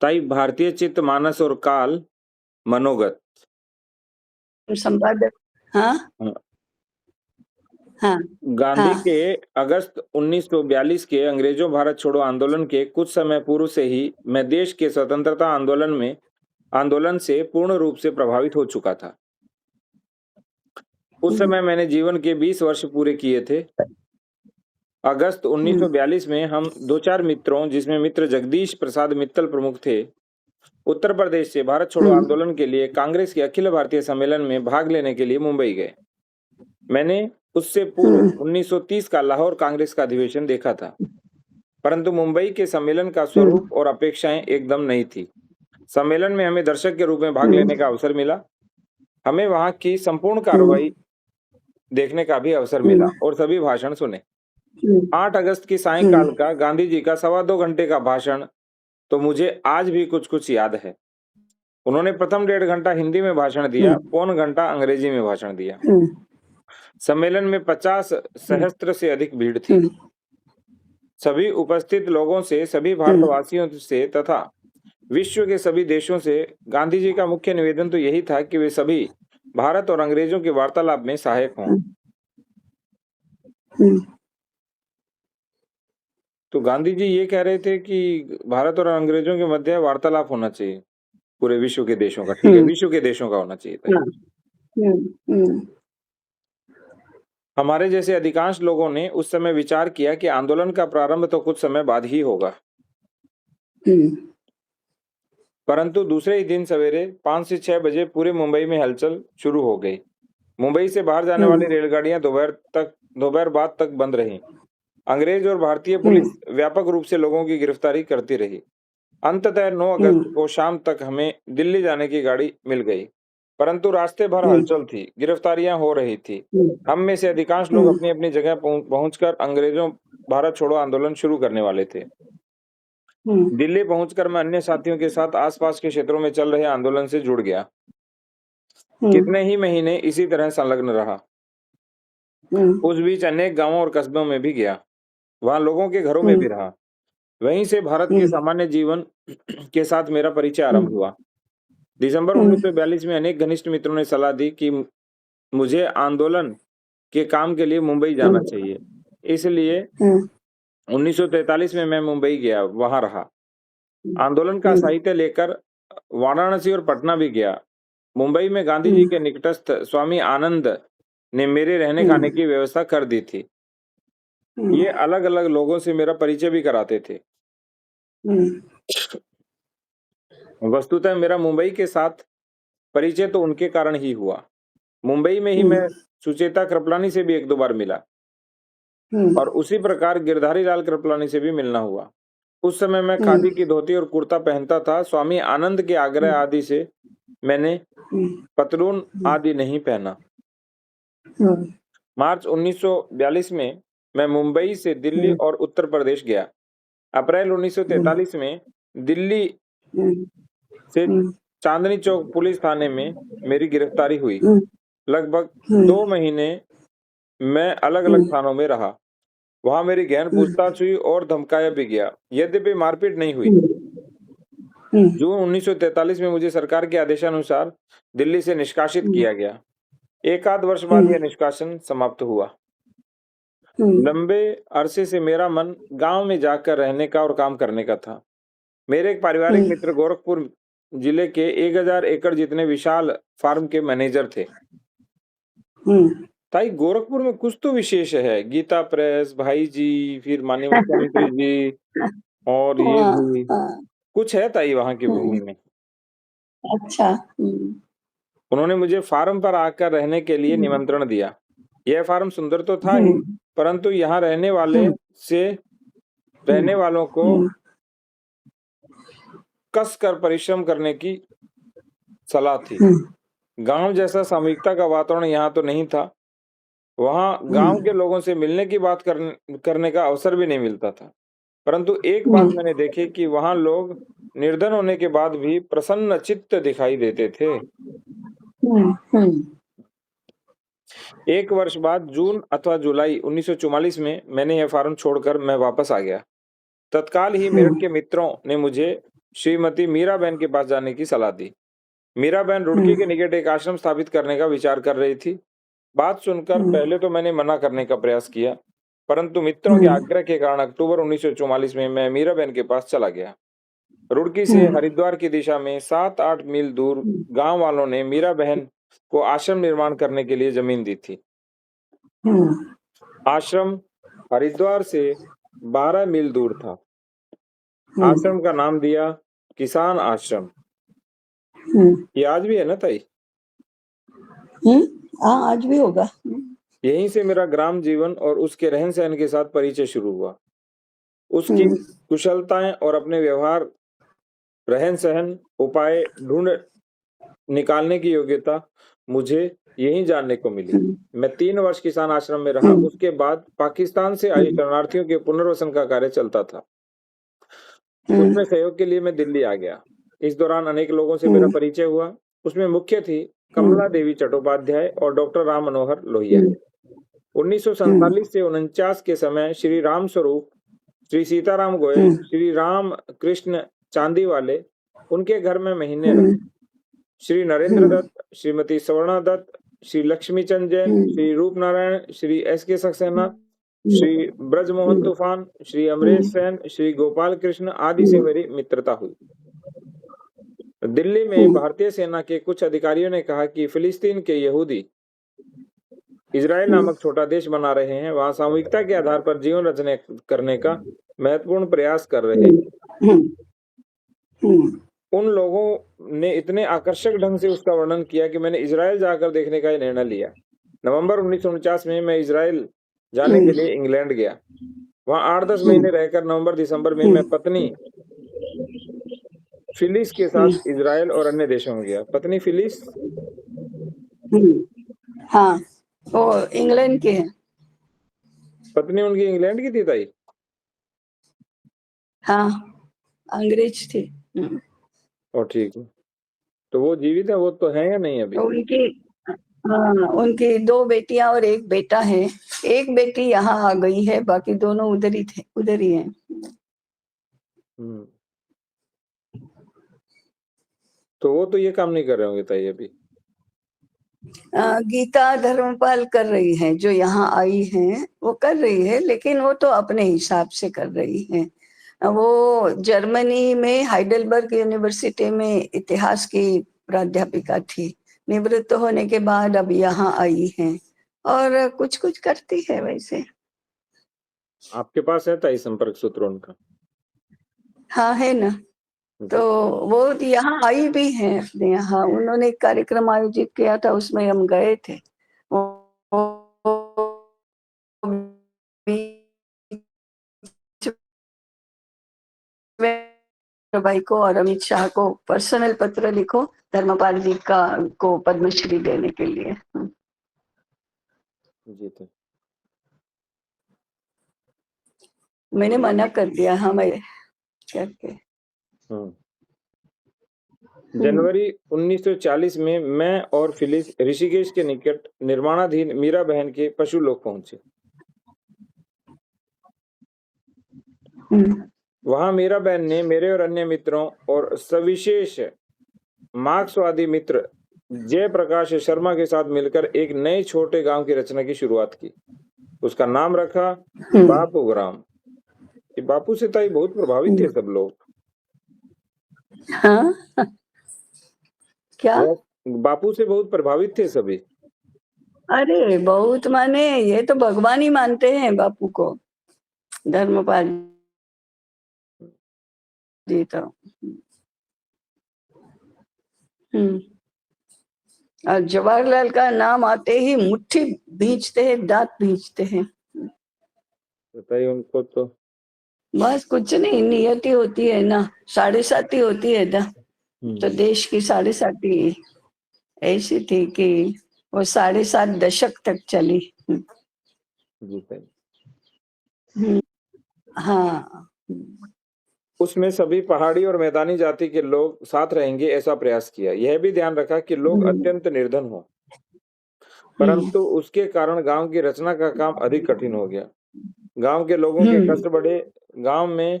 ताई भारतीय चित्त मानस और काल मनोगत। संवाद। हाँ हाँ गांधी हाँ। के अगस्त 1942 के अंग्रेजों भारत छोड़ो आंदोलन के कुछ समय पूर्व से ही मैं देश के स्वतंत्रता आंदोलन से पूर्ण रूप से प्रभावित हो चुका था। उस समय मैंने जीवन के 20 वर्ष पूरे किए थे। अगस्त 1942 में हम दो चार मित्रों, जिसमें मित्र जगदीश प्रसाद मित्तल प्रमुख थे, उत्तर प्रदेश से भारत छोड़ो आंदोलन के लिए कांग्रेस के अखिल भारतीय सम्मेलन में भाग लेने के लिए मुंबई गए। मैंने उससे पूर्व 1930 का लाहौर कांग्रेस का अधिवेशन देखा था, परंतु मुंबई के सम्मेलन का स्वरूप और अपेक्षाएं एकदम नई थी। सम्मेलन में हमें दर्शक के रूप में भाग लेने का अवसर मिला। हमें वहां की संपूर्ण कार्रवाई देखने का भी अवसर मिला और सभी भाषण सुने। 8 अगस्त की सायंकाल का गांधी जी का 2.25 घंटे का भाषण तो मुझे आज भी कुछ कुछ याद है। उन्होंने प्रथम 1.5 घंटा हिंदी में भाषण दिया, पौन घंटा अंग्रेजी में भाषण दिया। सम्मेलन में 50 सहस्त्र से अधिक भीड़ थी। सभी उपस्थित लोगों से, सभी भारतवासियों से तथा विश्व के सभी देशों से गांधी जी का मुख्य निवेदन तो यही था कि वे सभी भारत और अंग्रेजों के वार्तालाप में सहायक हों। तो गांधी जी ये कह रहे थे कि भारत और अंग्रेजों के मध्य वार्तालाप होना चाहिए, पूरे विश्व के देशों का। ठीक है, विश्व के देशों का होना चाहिए था। हमारे जैसे अधिकांश लोगों ने उस समय विचार किया कि आंदोलन का प्रारंभ तो कुछ समय बाद ही होगा, परंतु दूसरे ही दिन सवेरे 5 से 6 बजे पूरे मुंबई में हलचल शुरू हो गई। मुंबई से बाहर जाने वाली रेलगाड़ियां दोपहर बाद तक बंद रहीं। अंग्रेज और भारतीय पुलिस व्यापक रूप से लोगों की गिरफ्तारी करती रही। अंततः 9 अगस्त को शाम तक हमें दिल्ली जाने की गाड़ी मिल गई, परंतु रास्ते भर हलचल थी, गिरफ्तारियां हो रही थी। हम में से अधिकांश लोग अपनी अपनी जगह पहुंचकर अंग्रेजों भारत छोड़ो आंदोलन शुरू करने वाले थे। दिल्ली पहुंचकर मैं अन्य साथियों के साथ आसपास के क्षेत्रों में चल रहे आंदोलन से जुड़ गया। कितने ही महीने इसी तरह संलग्न रहा। उस बीच अनेक गांवों और कस्बों में भी गया, वहां लोगों के घरों में भी रहा। वहीं से भारत के सामान्य जीवन के साथ मेरा परिचय आरंभ हुआ। दिसंबर 1942 में अनेक घनिष्ठ मित्रों ने सलाह दी कि मुझे आंदोलन के काम के लिए मुंबई जाना चाहिए। इसलिए 1943 में मैं मुंबई गया, वहां रहा। आंदोलन का साहित्य लेकर वाराणसी और पटना भी गया। मुंबई में गांधी जी के निकटस्थ स्वामी आनंद ने मेरे रहने खाने की व्यवस्था कर दी थी। ये अलग अलग लोगों से मेरा परिचय भी कराते थे। वस्तुतः मेरा मुंबई के साथ परिचय तो उनके कारण ही हुआ। मुंबई में ही मैं सुचेता कृपलानी से भी 1-2 बार मिला और उसी प्रकार गिरधारी लाल कृपलानी से भी मिलना हुआ। उस समय मैं खादी की धोती और कुर्ता पहनता था। स्वामी आनंद के आग्रह आदि से मैंने पतलून आदि नहीं पहना। मार्च 1942 में मैं मुंबई से दिल्ली और उत्तर प्रदेश गया। अप्रैल 1943 में दिल्ली से चांदनी चौक पुलिस थाने में मेरी गिरफ्तारी हुई। लगभग 2 महीने मैं अलग अलग थानों में रहा। वहां मेरी गहन पूछताछ हुई और धमकाया भी गया, यद्यपि मारपीट नहीं हुई। जून 1943 में मुझे सरकार के आदेशानुसार दिल्ली से निष्कासित किया गया। 1 आध वर्ष बाद यह निष्कासन समाप्त हुआ। लंबे अरसे से मेरा मन गांव में जाकर रहने का और काम करने का था। मेरे एक पारिवारिक मित्र गोरखपुर जिले के 1000 एकड़ जितने विशाल फार्म के मैनेजर थे। ताई गोरखपुर में कुछ तो विशेष है, गीता प्रेस, भाई जी, फिर माननीय मुख्यमंत्री जी और ये भी कुछ है ताई वहां की भूमि में। अच्छा। उन्होंने मुझे फार्म पर आकर रहने के लिए निमंत्रण दिया। यह फार्म सुंदर तो था ही, परंतु यहाँ रहने वालों को कसकर परिश्रम करने की सलाह थी। गांव जैसा सामूहिकता का वातावरण यहाँ तो नहीं था। वहां गांव के लोगों से मिलने की बात करने का अवसर भी नहीं मिलता था। परंतु एक बात मैंने देखी कि वहां लोग निर्धन होने के बाद भी प्रसन्न चित्त दिखाई देते थे। 1 वर्ष बाद जून अथवा जुलाई 1944 में मैंने यह फार्म छोड़कर मैं वापस आ गया। तत्काल ही मेरठ के मित्रों ने मुझे श्रीमती मीराबेन के पास जाने की सलाह दी। मीराबेन रुड़की के निकट एक आश्रम स्थापित करने का विचार कर रही थी। बात सुनकर पहले तो मैंने मना करने का प्रयास किया, परंतु मित्रों के आग्रह के कारण अक्टूबर 1944 में मैं मीराबेन के पास चला गया। रुड़की से हरिद्वार की दिशा में 7-8 मील दूर गांव वालों ने मीराबेन को आश्रम निर्माण करने के लिए जमीन दी थी। आश्रम हरिद्वार से 12 मील दूर था। आश्रम का नाम दिया किसान आश्रम। ये आज भी है ना ताई? हाँ, आज भी होगा। यहीं से मेरा ग्राम जीवन और उसके रहन सहन के साथ परिचय शुरू हुआ। उसकी कुशलताएं और अपने व्यवहार, रहन सहन, उपाय ढूंढ निकालने की योग्यता मुझे यहीं जानने को मिली। मैं 3 वर्ष किसान आश्रम में रहा। उसके बाद पाकिस्तान से आए शरणार्थियों के पुनर्वसन का कार्य चलता था। उसमें सहयोग के लिए मैं दिल्ली आ गया। इस दौरान अनेक लोगों से मेरा परिचय हुआ। उसमें मुख्य थी कमला देवी चट्टोपाध्याय और डॉक्टर राम मनोहर लोहिया। 1947 से 49 के समय श्री राम स्वरूप, श्री सीताराम गोयल, श्री राम कृष्ण चांदी वाले उनके घर में महीने रहे। श्री नरेंद्र दत्त, श्रीमती सवर्णा दत्त, श्री लक्ष्मीचंद जैन, श्री रूप नारायण, श्री एस.के. सक्सेना, श्री ब्रजमोहन तूफान, श्री अमरेश सेन, श्री गोपाल कृष्ण आदि से मेरी मित्रता हुई। दिल्ली में भारतीय सेना के कुछ अधिकारियों ने कहा कि फिलिस्तीन के यहूदी इजराइल नामक छोटा देश बना रहे हैं, वहां सामूहिकता के आधार पर जीवन रचने करने का महत्वपूर्ण प्रयास कर रहे हैं। उन लोगों ने इतने आकर्षक ढंग से उसका वर्णन किया कि मैंने इजराइल जाकर देखने का निर्णय लिया। नवंबर 1949 में मैं इजराइल जाने के लिए इंग्लैंड गया। वहां 8-10 महीने रहकर नवंबर-दिसंबर में मैं पत्नी फिलिस के साथ इजराइल और अन्य देशों में गया। पत्नी फिलिस? हाँ, वो इंग्लैंड के हैं। पत्नी उनकी इंग्लैंड की थी ताई? हाँ, अंग्रेज थे। और ठीक है, तो वो जीवित है? वो तो है या नहीं अभी? उनकी 2 बेटियां और 1 बेटा है। एक बेटी यहाँ आ गई है, बाकी दोनों उधर ही हैं। तो वो तो ये काम नहीं कर रहे होंगे ताई अभी? गीता धर्मपाल कर रही है, जो यहाँ आई है वो कर रही है, लेकिन वो तो अपने हिसाब से कर रही है। वो जर्मनी में हाइडेलबर्ग यूनिवर्सिटी में इतिहास की प्राध्यापिका थी। निवृत्त होने के बाद अब यहाँ आई है और कुछ कुछ करती है। वैसे आपके पास है ताई संपर्क सूत्र उनका? हाँ, है ना। तो वो यहाँ आई भी है अपने यहाँ। उन्होंने एक कार्यक्रम आयोजित किया था, उसमें हम गए थे। भाई को और अमित शाह को पर्सनल पत्र लिखो धर्मपाल जी को पद्मश्री देने के लिए। जी तो मैंने मना कर दिया। हाँ, मैं करके जनवरी 1940 में मैं और फिलिस ऋषिकेश के निकट निर्माणाधीन मीरा बहन के पशु लोक पहुंचे। वहां मीरा बहन ने मेरे और अन्य मित्रों और सविशेष मार्क्सवादी मित्र जयप्रकाश शर्मा के साथ मिलकर एक नए छोटे गांव की रचना की शुरुआत की। उसका नाम रखा बापू ग्राम। बापू से ताई बहुत प्रभावित थे सब लोग। हाँ? क्या? बापू से बहुत प्रभावित थे सभी। अरे बहुत, माने ये तो भगवान ही मानते हैं बापू को, धर्मपाल जी तो। और जवाहरलाल का नाम आते ही मुट्ठी भींचते हैं, दांत भींचते हैं। बताइए उनको तो बस कुछ नहीं, नियति होती है ना, 7.5 होती है ना। तो देश की 7.5 ऐसी थी कि वो 7.5 दशक तक चली। हाँ, उसमें सभी पहाड़ी और मैदानी जाति के लोग साथ रहेंगे ऐसा प्रयास किया। यह भी ध्यान रखा कि लोग अत्यंत निर्धन हो, परंतु उसके कारण गांव की रचना का काम अधिक कठिन हो गया। गांव के लोगों के कष्ट बढ़े। गांव में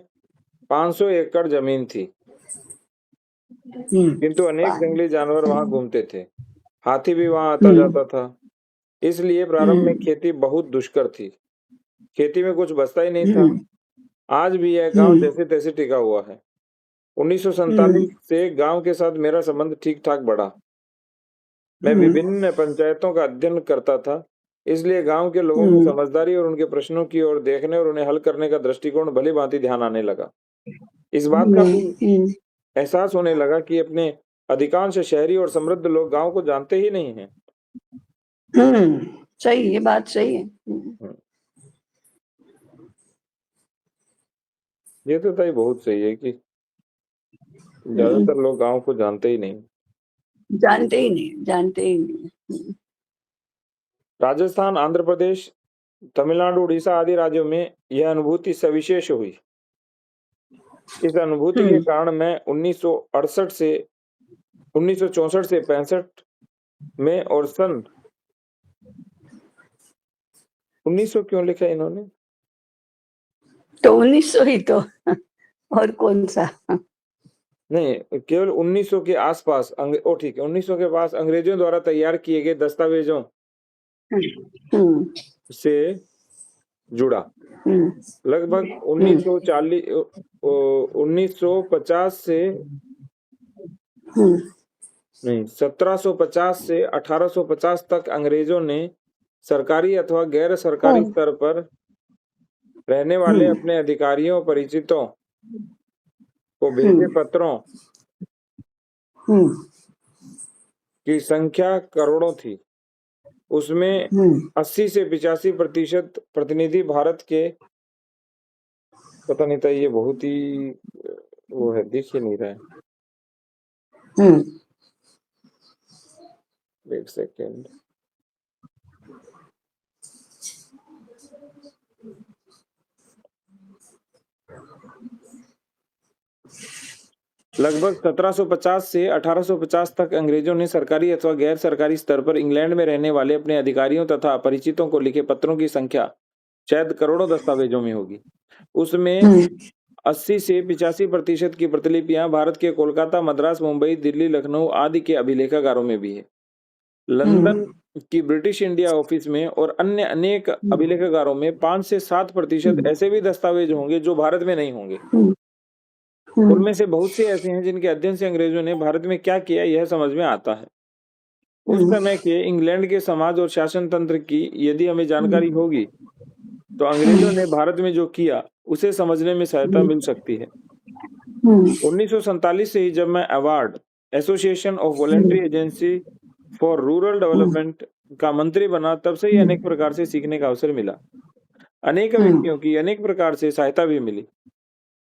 500 एकड़ जमीन थी। किंतु अनेक पानी। जंगली जानवर वहां घूमते थे। हाथी भी वहां आता जाता था। इसलिए प्रारंभ में खेती बहुत दुष्कर थी। खेती में कुछ बचता ही नहीं था। आज भी यह गांव जैसे तैसे टिका हुआ है। 1947 से गांव के साथ मेरा संबंध ठीक ठाक बढ़ा। मैं विभिन्न पंचायतों का अध्ययन करता था। इसलिए गांव के लोगों की समझदारी और उनके प्रश्नों की ओर देखने और उन्हें हल करने का दृष्टिकोण भली भांति ध्यान आने लगा। इस बात का भी एहसास होने लगा कि अपने अधिकांश शहरी और समृद्ध लोग गांव को जानते ही नहीं हैं। सही, ये बात सही है। ये तो ताई बहुत सही है कि ज्यादातर लोग गांव को जानते ही नहीं। जानते ही नहीं। राजस्थान, आंध्र प्रदेश, तमिलनाडु, उड़ीसा आदि राज्यों में यह अनुभूति सविशेष हुई। इस अनुभूति के कारण मैं 1968 से 1964 से 65 में और सन 1900 क्यों लिखा है इन्होंने? तो 1900 ही तो और कौन सा? नहीं, केवल 1900 के आसपास ठीक है, 1900 के पास अंग्रेजों द्वारा तैयार किए गए दस्तावेजों से जुड़ा। लगभग 1950 से नहीं 1750 से 1850 तक अंग्रेजों ने सरकारी अथवा गैर सरकारी स्तर पर रहने वाले अपने अधिकारियों परिचितों को भेजे पत्रों की संख्या करोड़ों थी। उसमें 80 से 85% प्रतिनिधि भारत के, पता नहीं था, ये बहुत ही वो है, दिख ही नहीं रहा है। एक सेकेंड। लगभग 1750 से 1850 तक अंग्रेजों ने सरकारी अथवा गैर सरकारी स्तर पर इंग्लैंड में रहने वाले अपने अधिकारियों तथा परिचितों को लिखे पत्रों की संख्या शायद करोड़ों दस्तावेजों में होगी। उसमें 80 से 85% की प्रतिलिपियां भारत के कोलकाता, मद्रास, मुंबई, दिल्ली, लखनऊ आदि के अभिलेखागारों में भी है। लंदन की ब्रिटिश इंडिया ऑफिस में और अन्य अनेक अभिलेखागारों में 5 से 7% ऐसे भी दस्तावेज होंगे जो भारत में नहीं होंगे। उनमें से बहुत से ऐसे हैं जिनके अध्ययन से अंग्रेजों ने भारत में क्या किया यह समझ में आता है। उस समय के इंग्लैंड के समाज और शासन तंत्र की यदि हमें जानकारी होगी तो अंग्रेजों ने भारत में जो किया उसे समझने में सहायता मिल सकती है। 1947 से ही जब मैं award association of voluntary agency for rural development का मंत्री बना, तब से ही अनेक प्रकार से सीखने का अवसर मिला। अनेक व्यक्तियों की अनेक प्रकार से सहायता भी मिली।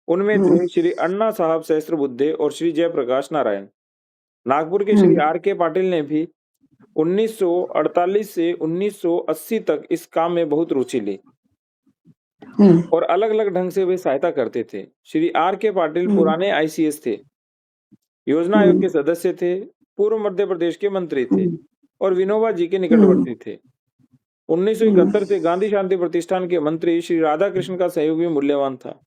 उनमें थे श्री अन्ना साहब सहस्त्रबुद्धे और श्री जयप्रकाश नारायण। नागपुर के श्री आर के पाटिल ने भी 1948 से 1980 तक इस काम में बहुत रुचि ली और अलग अलग ढंग से वे सहायता करते थे। श्री आर के पाटिल पुराने आईसीएस थे, योजना आयोग के सदस्य थे, पूर्व मध्य प्रदेश के मंत्री थे और विनोबा जी के निकटवर्ती थे। 1971 से गांधी शांति प्रतिष्ठान के मंत्री श्री राधा कृष्ण का सहयोग भी मूल्यवान था।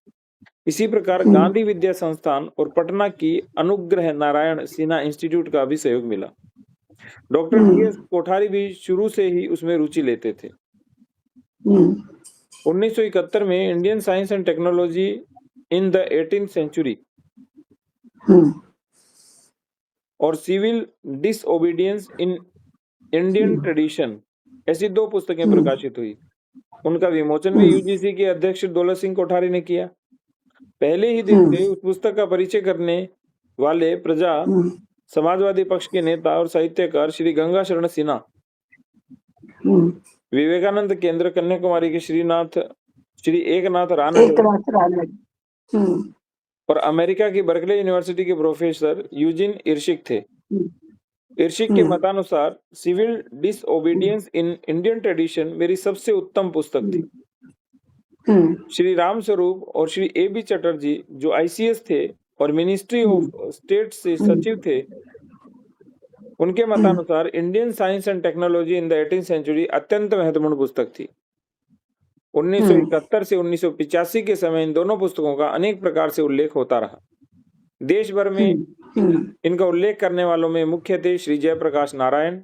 इसी प्रकार गांधी विद्या संस्थान और पटना की अनुग्रह नारायण सिन्हा इंस्टीट्यूट का भी सहयोग मिला। Doctor DS. कोठारी भी शुरू से ही उसमें रुचि लेते थे। 1971 में Indian science and technology in the 18th century और civil disobedience in Indian tradition ऐसी 2 पुस्तकें प्रकाशित हुई। उनका विमोचन भी यूजीसी के अध्यक्ष दौलत सिंह कोठारी ने किया। पहले ही दिन से उस पुस्तक का परिचय करने वाले प्रजा समाजवादी पक्ष के नेता और साहित्यकार श्री गंगा शरण सिन्हा, विवेकानंद केंद्र कन्याकुमारी के श्री एकनाथ रानडे और अमेरिका की बर्कले यूनिवर्सिटी के प्रोफेसर यूजिन इर्शिक थे। इर्शिक के मतानुसार civil disobedience in Indian tradition मेरी सबसे उत्तम पुस्तक थी। श्री राम स्वरूप और श्री ए.बी. चटर्जी जो आईसीएस थे और मिनिस्ट्री ऑफ स्टेट से सचिव थे, उनके मतानुसार Indian science and technology in the 18th century अत्यंत महत्वपूर्ण पुस्तक थी। 1971 से 1985 के समय इन दोनों पुस्तकों का अनेक प्रकार से उल्लेख होता रहा। देश भर में इनका उल्लेख करने वालों में मुख्य थे श्री जयप्रकाश नारायण,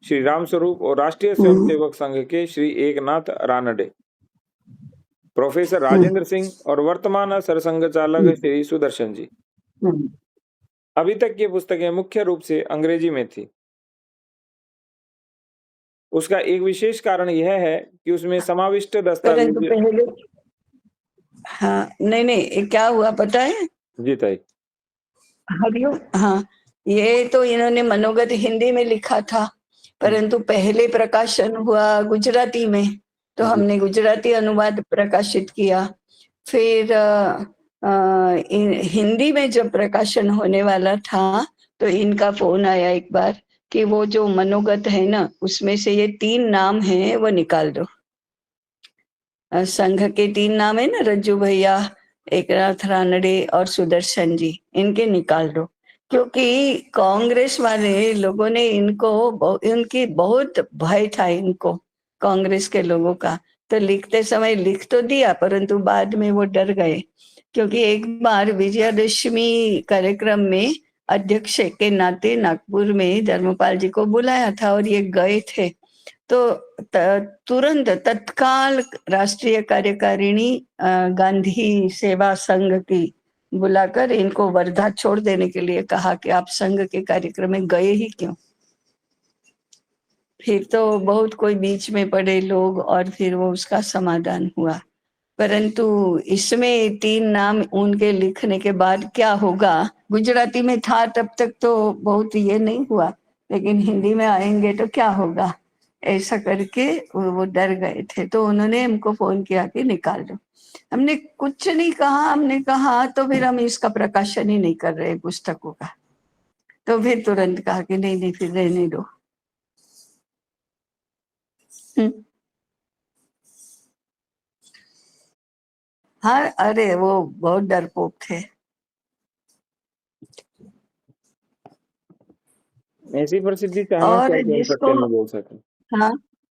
श्री रामस्वरूप और राष्ट्रीय हम्म, स्वयंसेवक संघ के श्री एकनाथ रानडे, प्रोफेसर राजेंद्र सिंह और वर्तमान सरसंघ चालक श्री सुदर्शन जी। हम्म। अभी तक ये पुस्तकें मुख्य रूप से अंग्रेजी में थी। उसका एक विशेष कारण यह है कि उसमें समाविष्ट परंतु दस्तावेज। पहले, हाँ, नहीं नहीं, ये क्या हुआ पता है? जी ताई। हरिओम। हाँ, ये तो इन्होंने मनोगत हिंदी में लिखा था, परंतु पहले प्रकाशन हुआ गुजराती में, तो जी। हमने गुजराती अनुवाद प्रकाशित किया। फिर हिंदी में जब प्रकाशन होने वाला था, तो इनका फोन आया एक बार कि वो जो मनोगत है ना, उसमें से ये 3 नाम हैं, वो निकाल दो। संघ के 3 नाम है ना, रज्जू भैया, एकनाथ रानडे और सुदर्शन जी, इनके निकाल दो। क्योंकि कांग्रेस वाले लोगों ने इनकी बहुत भय था इनको, कांग्रेस के लोगों का। तो लिखते समय लिख तो दिया, परंतु बाद में वो डर गए। क्योंकि एक बार विजयादशमी कार्यक्रम में अध्यक्ष के नाते नागपुर में धर्मपाल जी को बुलाया था और ये गए थे। तो तुरंत तत्काल राष्ट्रीय कार्यकारिणी गांधी सेवा संघ की बुलाकर इनको वर्धा छोड़ देने के लिए कहा कि आप संघ के कार्यक्रम में गए ही क्यों। फिर तो बहुत कोई बीच में पड़े लोग और फिर वो उसका समाधान हुआ। परंतु इसमें 3 नाम उनके लिखने के बाद क्या होगा, गुजराती में था तब तक तो बहुत ये नहीं हुआ, लेकिन हिंदी में आएंगे तो क्या होगा, ऐसा करके वो डर गए थे। तो उन्होंने हमको फोन किया कि निकाल दो। हमने कुछ नहीं कहा, हमने कहा तो फिर हम इसका प्रकाशन ही नहीं कर रहे पुस्तकों का। तो फिर तुरंत कहा कि नहीं नहीं, फिर रहने दो। हाँ, अरे वो बहुत डरपोक थे। ऐसी प्रसिद्धि चाहना और क्या कि हम जिसको, सत्य नहीं बोल सके, हाँ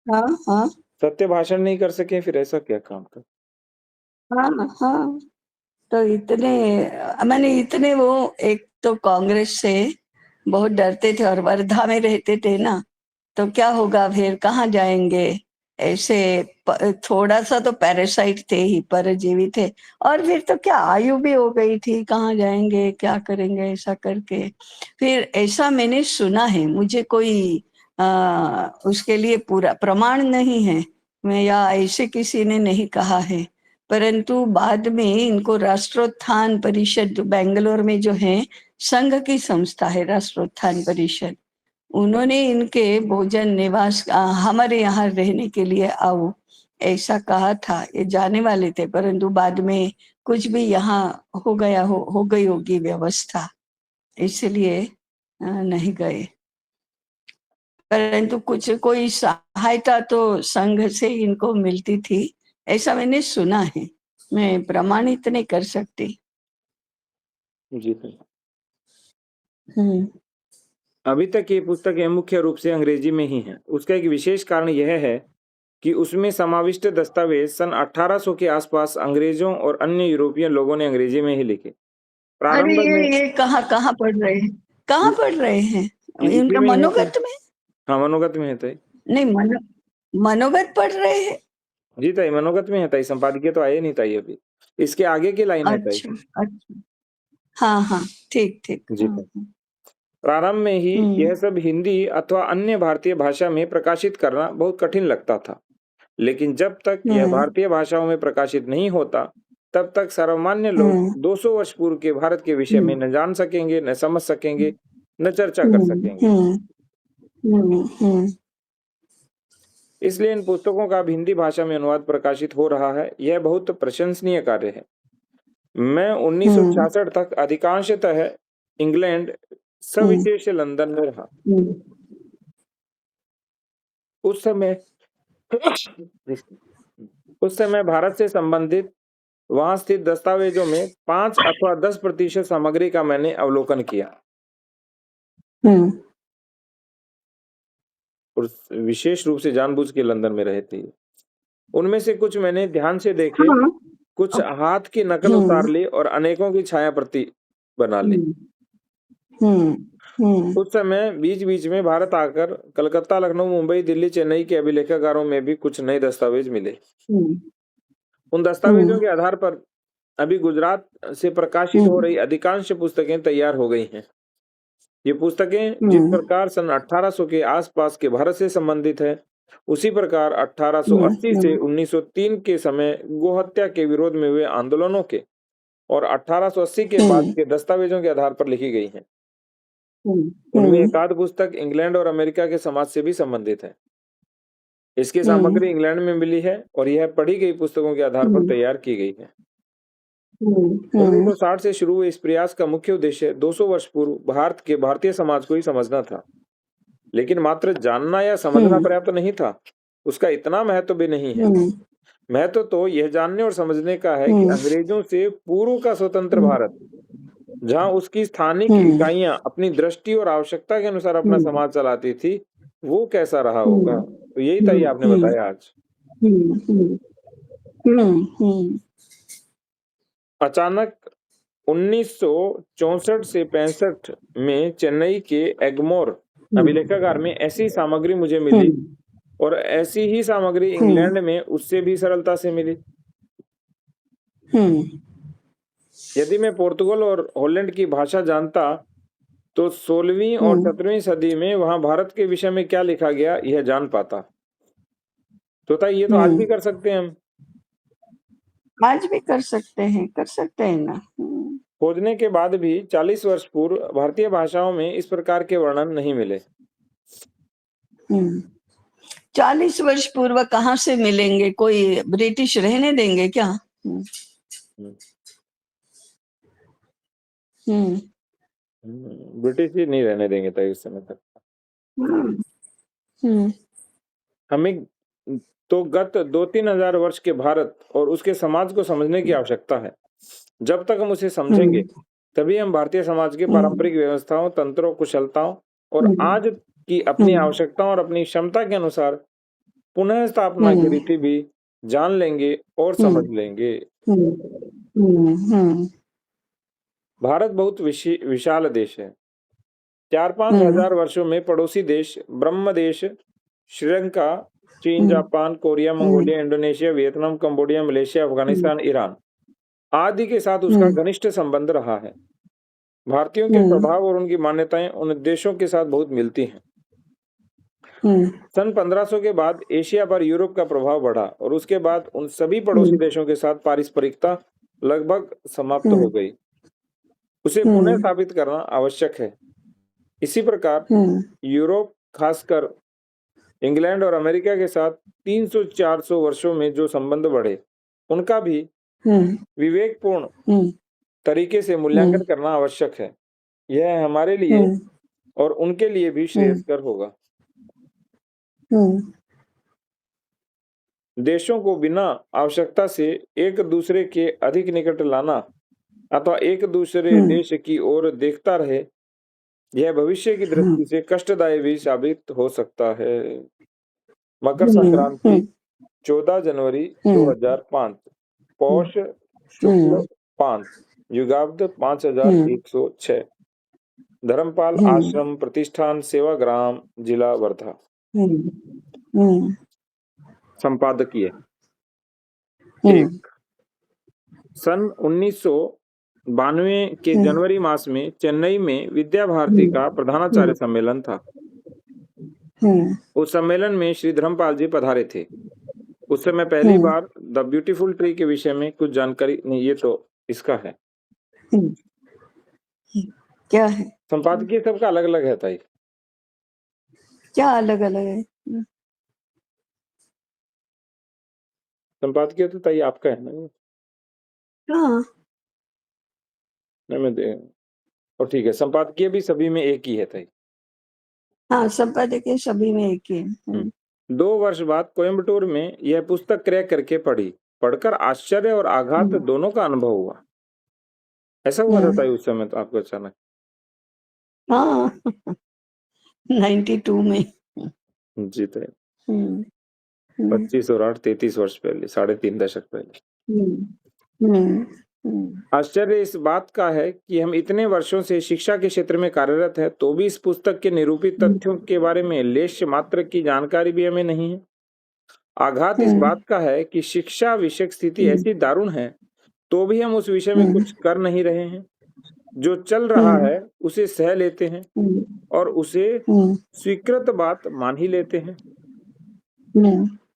हाँ हाँ सत्य भाषण नहीं कर सके, फिर ऐसा क्या काम था। हाँ हाँ, तो इतने, मैंने इतने, वो एक तो कांग्रेस से बहुत डरते थे और वर्धा में रहते थे ना, तो क्या होगा फिर, कहाँ जाएंगे ऐसे। थोड़ा सा तो पैरासाइट थे ही, परजीवी थे। और फिर तो क्या आयु भी हो गई थी, कहाँ जाएंगे क्या करेंगे ऐसा करके। फिर ऐसा मैंने सुना है, मुझे कोई उसके लिए पूरा प्रमाण नहीं है, मैं या ऐसे किसी ने नहीं कहा है। परंतु बाद में इनको राष्ट्रोत्थान परिषद बेंगलोर में जो है, संघ की संस्था है राष्ट्रोत्थान परिषद, उन्होंने इनके भोजन निवास हमारे यहाँ रहने के लिए आओ ऐसा कहा था। ये जाने वाले थे, परंतु बाद में कुछ भी यहाँ हो गया, हो गई होगी व्यवस्था, इसलिए नहीं गए। परंतु कुछ कोई सहायता तो संघ से इनको मिलती थी, ऐसा मैंने सुना है। मैं प्रमाणित नहीं कर सकती। जी ताई। हम्म अभी तक ये पुस्तकें मुख्य रूप से अंग्रेजी में ही हैं। उसका एक विशेष कारण यह है कि उसमें समाविष्ट दस्तावेज सन 1800 के आसपास अंग्रेजों और अन्य यूरोपियन लोगों ने अंग्रेजी में ही लिखे। अरे प्रारंभ में ये कहाँ कहाँ पढ़ रहे हैं, कहाँ पढ़ रहे हैं? इसी इनका में ही है ताई। मनोगत में? हाँ, मनोगत में है ताई। नहीं, मनोगत पढ़ रहे हैं। जी ताई, मनोगत में है ताई, संपादकीय तो आए नहीं ताई अभी। इसके आगे की लाइन है ताई। अच्छा अच्छा, हाँ हाँ, ठीक ठीक, जी हाँ ताई। हाँ। प्रारंभ में ही हम्म यह सब हिंदी अथवा अन्य भारतीय भाषा में प्रकाशित करना बहुत कठिन लगता था। लेकिन जब तक यह हम्म भारतीय भाषाओं में प्रकाशित नहीं होता, तब तक सर्वमान्य लोग हम्म 200 वर्ष पूर्व के भारत के विषय में हम्म न जान सकेंगे, न समझ सकेंगे, न चर्चा कर हम्म सकेंगे। हम्म हम्म इसलिए इन पुस्तकों का अब हिंदी भाषा में अनुवाद प्रकाशित हो रहा है। यह बहुत प्रशंसनीय कार्य है। मैं हम्म 1966 तक अधिकांशतः इंग्लैंड, हम्म सविशेष लंदन में रहा। हम्म उस समय उस समय भारत से संबंधित वहां स्थित दस्तावेजों में 5 अथवा 10% सामग्री का मैंने अवलोकन किया हम्म और विशेष रूप से जानबूझ के लंदन में रहे थे। उनमें से कुछ मैंने ध्यान से देखे, हाँ, कुछ हाथ की नकल उतार हम्म ली और अनेकों की छाया प्रति बना ली। हम्म उस समय बीच बीच में भारत आकर कलकत्ता, लखनऊ, मुंबई, दिल्ली, चेन्नई के अभिलेखागारों में भी कुछ नए दस्तावेज मिले। उन दस्तावेजों के आधार पर अभी गुजरात से प्रकाशित हो रही अधिकांश पुस्तकें तैयार हो गई हैं। ये पुस्तकें जिस प्रकार सन 1800 के आसपास के भारत से संबंधित है, उसी प्रकार 1880 से 1903 के समय गोहत्या के विरोध में हुए आंदोलनों के और 1880 के बाद के दस्तावेजों के आधार पर लिखी गई हैं। उनमें एक आध पुस्तक इंग्लैंड और अमेरिका के समाज से भी संबंधित है। इसकी सामग्री इंग्लैंड में मिली है और यह पढ़ी गई पुस्तकों के आधार पर तैयार की गई है। 1960 से शुरू हुए इस प्रयास का मुख्य उद्देश्य 200 वर्ष पूर्व भारत के भारतीय समाज को ही समझना था, लेकिन मात्र जानना या समझना पर्याप्त नहीं था। उसका इतना महत्व भी नहीं है। महत्व तो यह जानने और समझने का है कि अंग्रेजों से पूर्व का स्वतंत्र भारत, जहां उसकी स्थानिक इकाइयां अपनी दृष्टि और आवश्यकता के अनुसार अपना समाज चलाती थी, वो कैसा रहा होगा। तो यही था, ये आपने बताया आज। अचानक 1964 से 65 में चेन्नई के एग्मोर अभिलेखागार में ऐसी सामग्री मुझे मिली और ऐसी ही सामग्री इंग्लैंड में उससे भी सरलता से मिली। यदि मैं पोर्तुगल और हॉलैंड की भाषा जानता तो 16वीं और 17वीं सदी में वहां भारत के विषय में क्या लिखा गया यह जान पाता। तो ये तो आज भी कर सकते हैं हम। आज भी कर सकते हैं ना। खोजने के बाद भी 40 वर्ष पूर्व भारतीय भाषाओं में इस प्रकार के वर्णन नहीं मिले। 40 वर्ष पूर्व कहाँ से मिलेंगे? कोई ब्रिटिश रहने देंगे क्या? ब्रिटिश ही नहीं रहने देंगे था इस समय तक। हमें तो गत 2-3 हजार वर्ष के भारत और उसके समाज को समझने की आवश्यकता है। जब तक हम उसे समझेंगे तभी हम भारतीय समाज के पारंपरिक व्यवस्थाओं, तंत्रों, कुशलताओं और आज की अपनी आवश्यकताओं और अपनी क्षमता के अनुसार पुनः स्थापना की रीति भी जान लेंगे और समझ लेंगे। भारत बहुत विशाल देश है। 4-5 हजार वर्षों में पड़ोसी देश ब्रह्मदेश, श्रीलंका, चीन, Japan, Korea, Mongolia, Indonesia, Vietnam, Cambodia, Malaysia, Afghanistan, Iran आदि के साथ उसका घनिष्ठ संबंध रहा है। भारतीयों के स्वभाव और उनकी मान्यताएं उन देशों के साथ बहुत मिलती हैं। सन 1500 के बाद एशिया पर यूरोप का प्रभाव बढ़ा और उसके बाद उन सभी पड़ोसी देशों के साथ पारस्परिकता लगभग समाप्त हो गई। उसे पुनः स्थापित करना आवश्यक है। इसी प्रकार यूरोप, खासकर इंग्लैंड और अमेरिका के साथ 300-400 वर्षों में जो संबंध बढ़े, उनका भी विवेकपूर्ण तरीके से मूल्यांकन करना आवश्यक है। यह हमारे लिए और उनके लिए भी श्रेयस्कर होगा। देशों को बिना आवश्यकता से एक दूसरे के अधिक निकट लाना अथवा एक दूसरे देश की ओर देखता रहे, यह भविष्य की दृष्टि से कष्टदायी भी साबित हो सकता है। मकर संक्रांति 14 जनवरी 2005, पौष शुक्ल 5, युगाब्द 5106। धर्मपाल आश्रम प्रतिष्ठान, सेवाग्राम, जिला वर्धा। संपादकीय। 1. सन 1992 के जनवरी मास में चेन्नई में विद्या भारती का प्रधानाचार्य सम्मेलन था। उस सम्मेलन में श्री धर्मपाल जी पधारे थे। उस समय पहली बार द ब्यूटीफुल ट्री के विषय में कुछ जानकारी नहीं। ये तो इसका है। क्या है? संपादकीय सबका अलग अलग है ताई। क्या अलग अलग है? संपादकीय तो ताई आपका है ना? हाँ, मैं दे और ठीक है, संपादकीय भी सभी में एक ही है ताई। हाँ, संपादकीय सभी में एक ही है। 2 वर्ष बाद कोयम्बटूर में यह पुस्तक क्रय करके पढ़ी। पढ़कर आश्चर्य और आघात दोनों का अनुभव हुआ। ऐसा हुआ था ताई उस समय तो आपको अचानक? हाँ, 92 में। जी ताई। 25 और 8 33 वर्ष पहले, 3.5 दशक पहले। आश्चर्य इस बात का है कि हम इतने वर्षों से शिक्षा के क्षेत्र में कार्यरत हैं, तो भी इस पुस्तक के निरूपित तथ्यों के बारे में लेश मात्र की जानकारी भी हमें नहीं है। आघात इस बात का है कि शिक्षा विषयक स्थिति ऐसी दारुण है, तो भी हम उस विषय में कुछ कर नहीं रहे हैं। जो चल रहा है उसे सह लेते हैं और उसे स्वीकृत बात मान ही लेते हैं।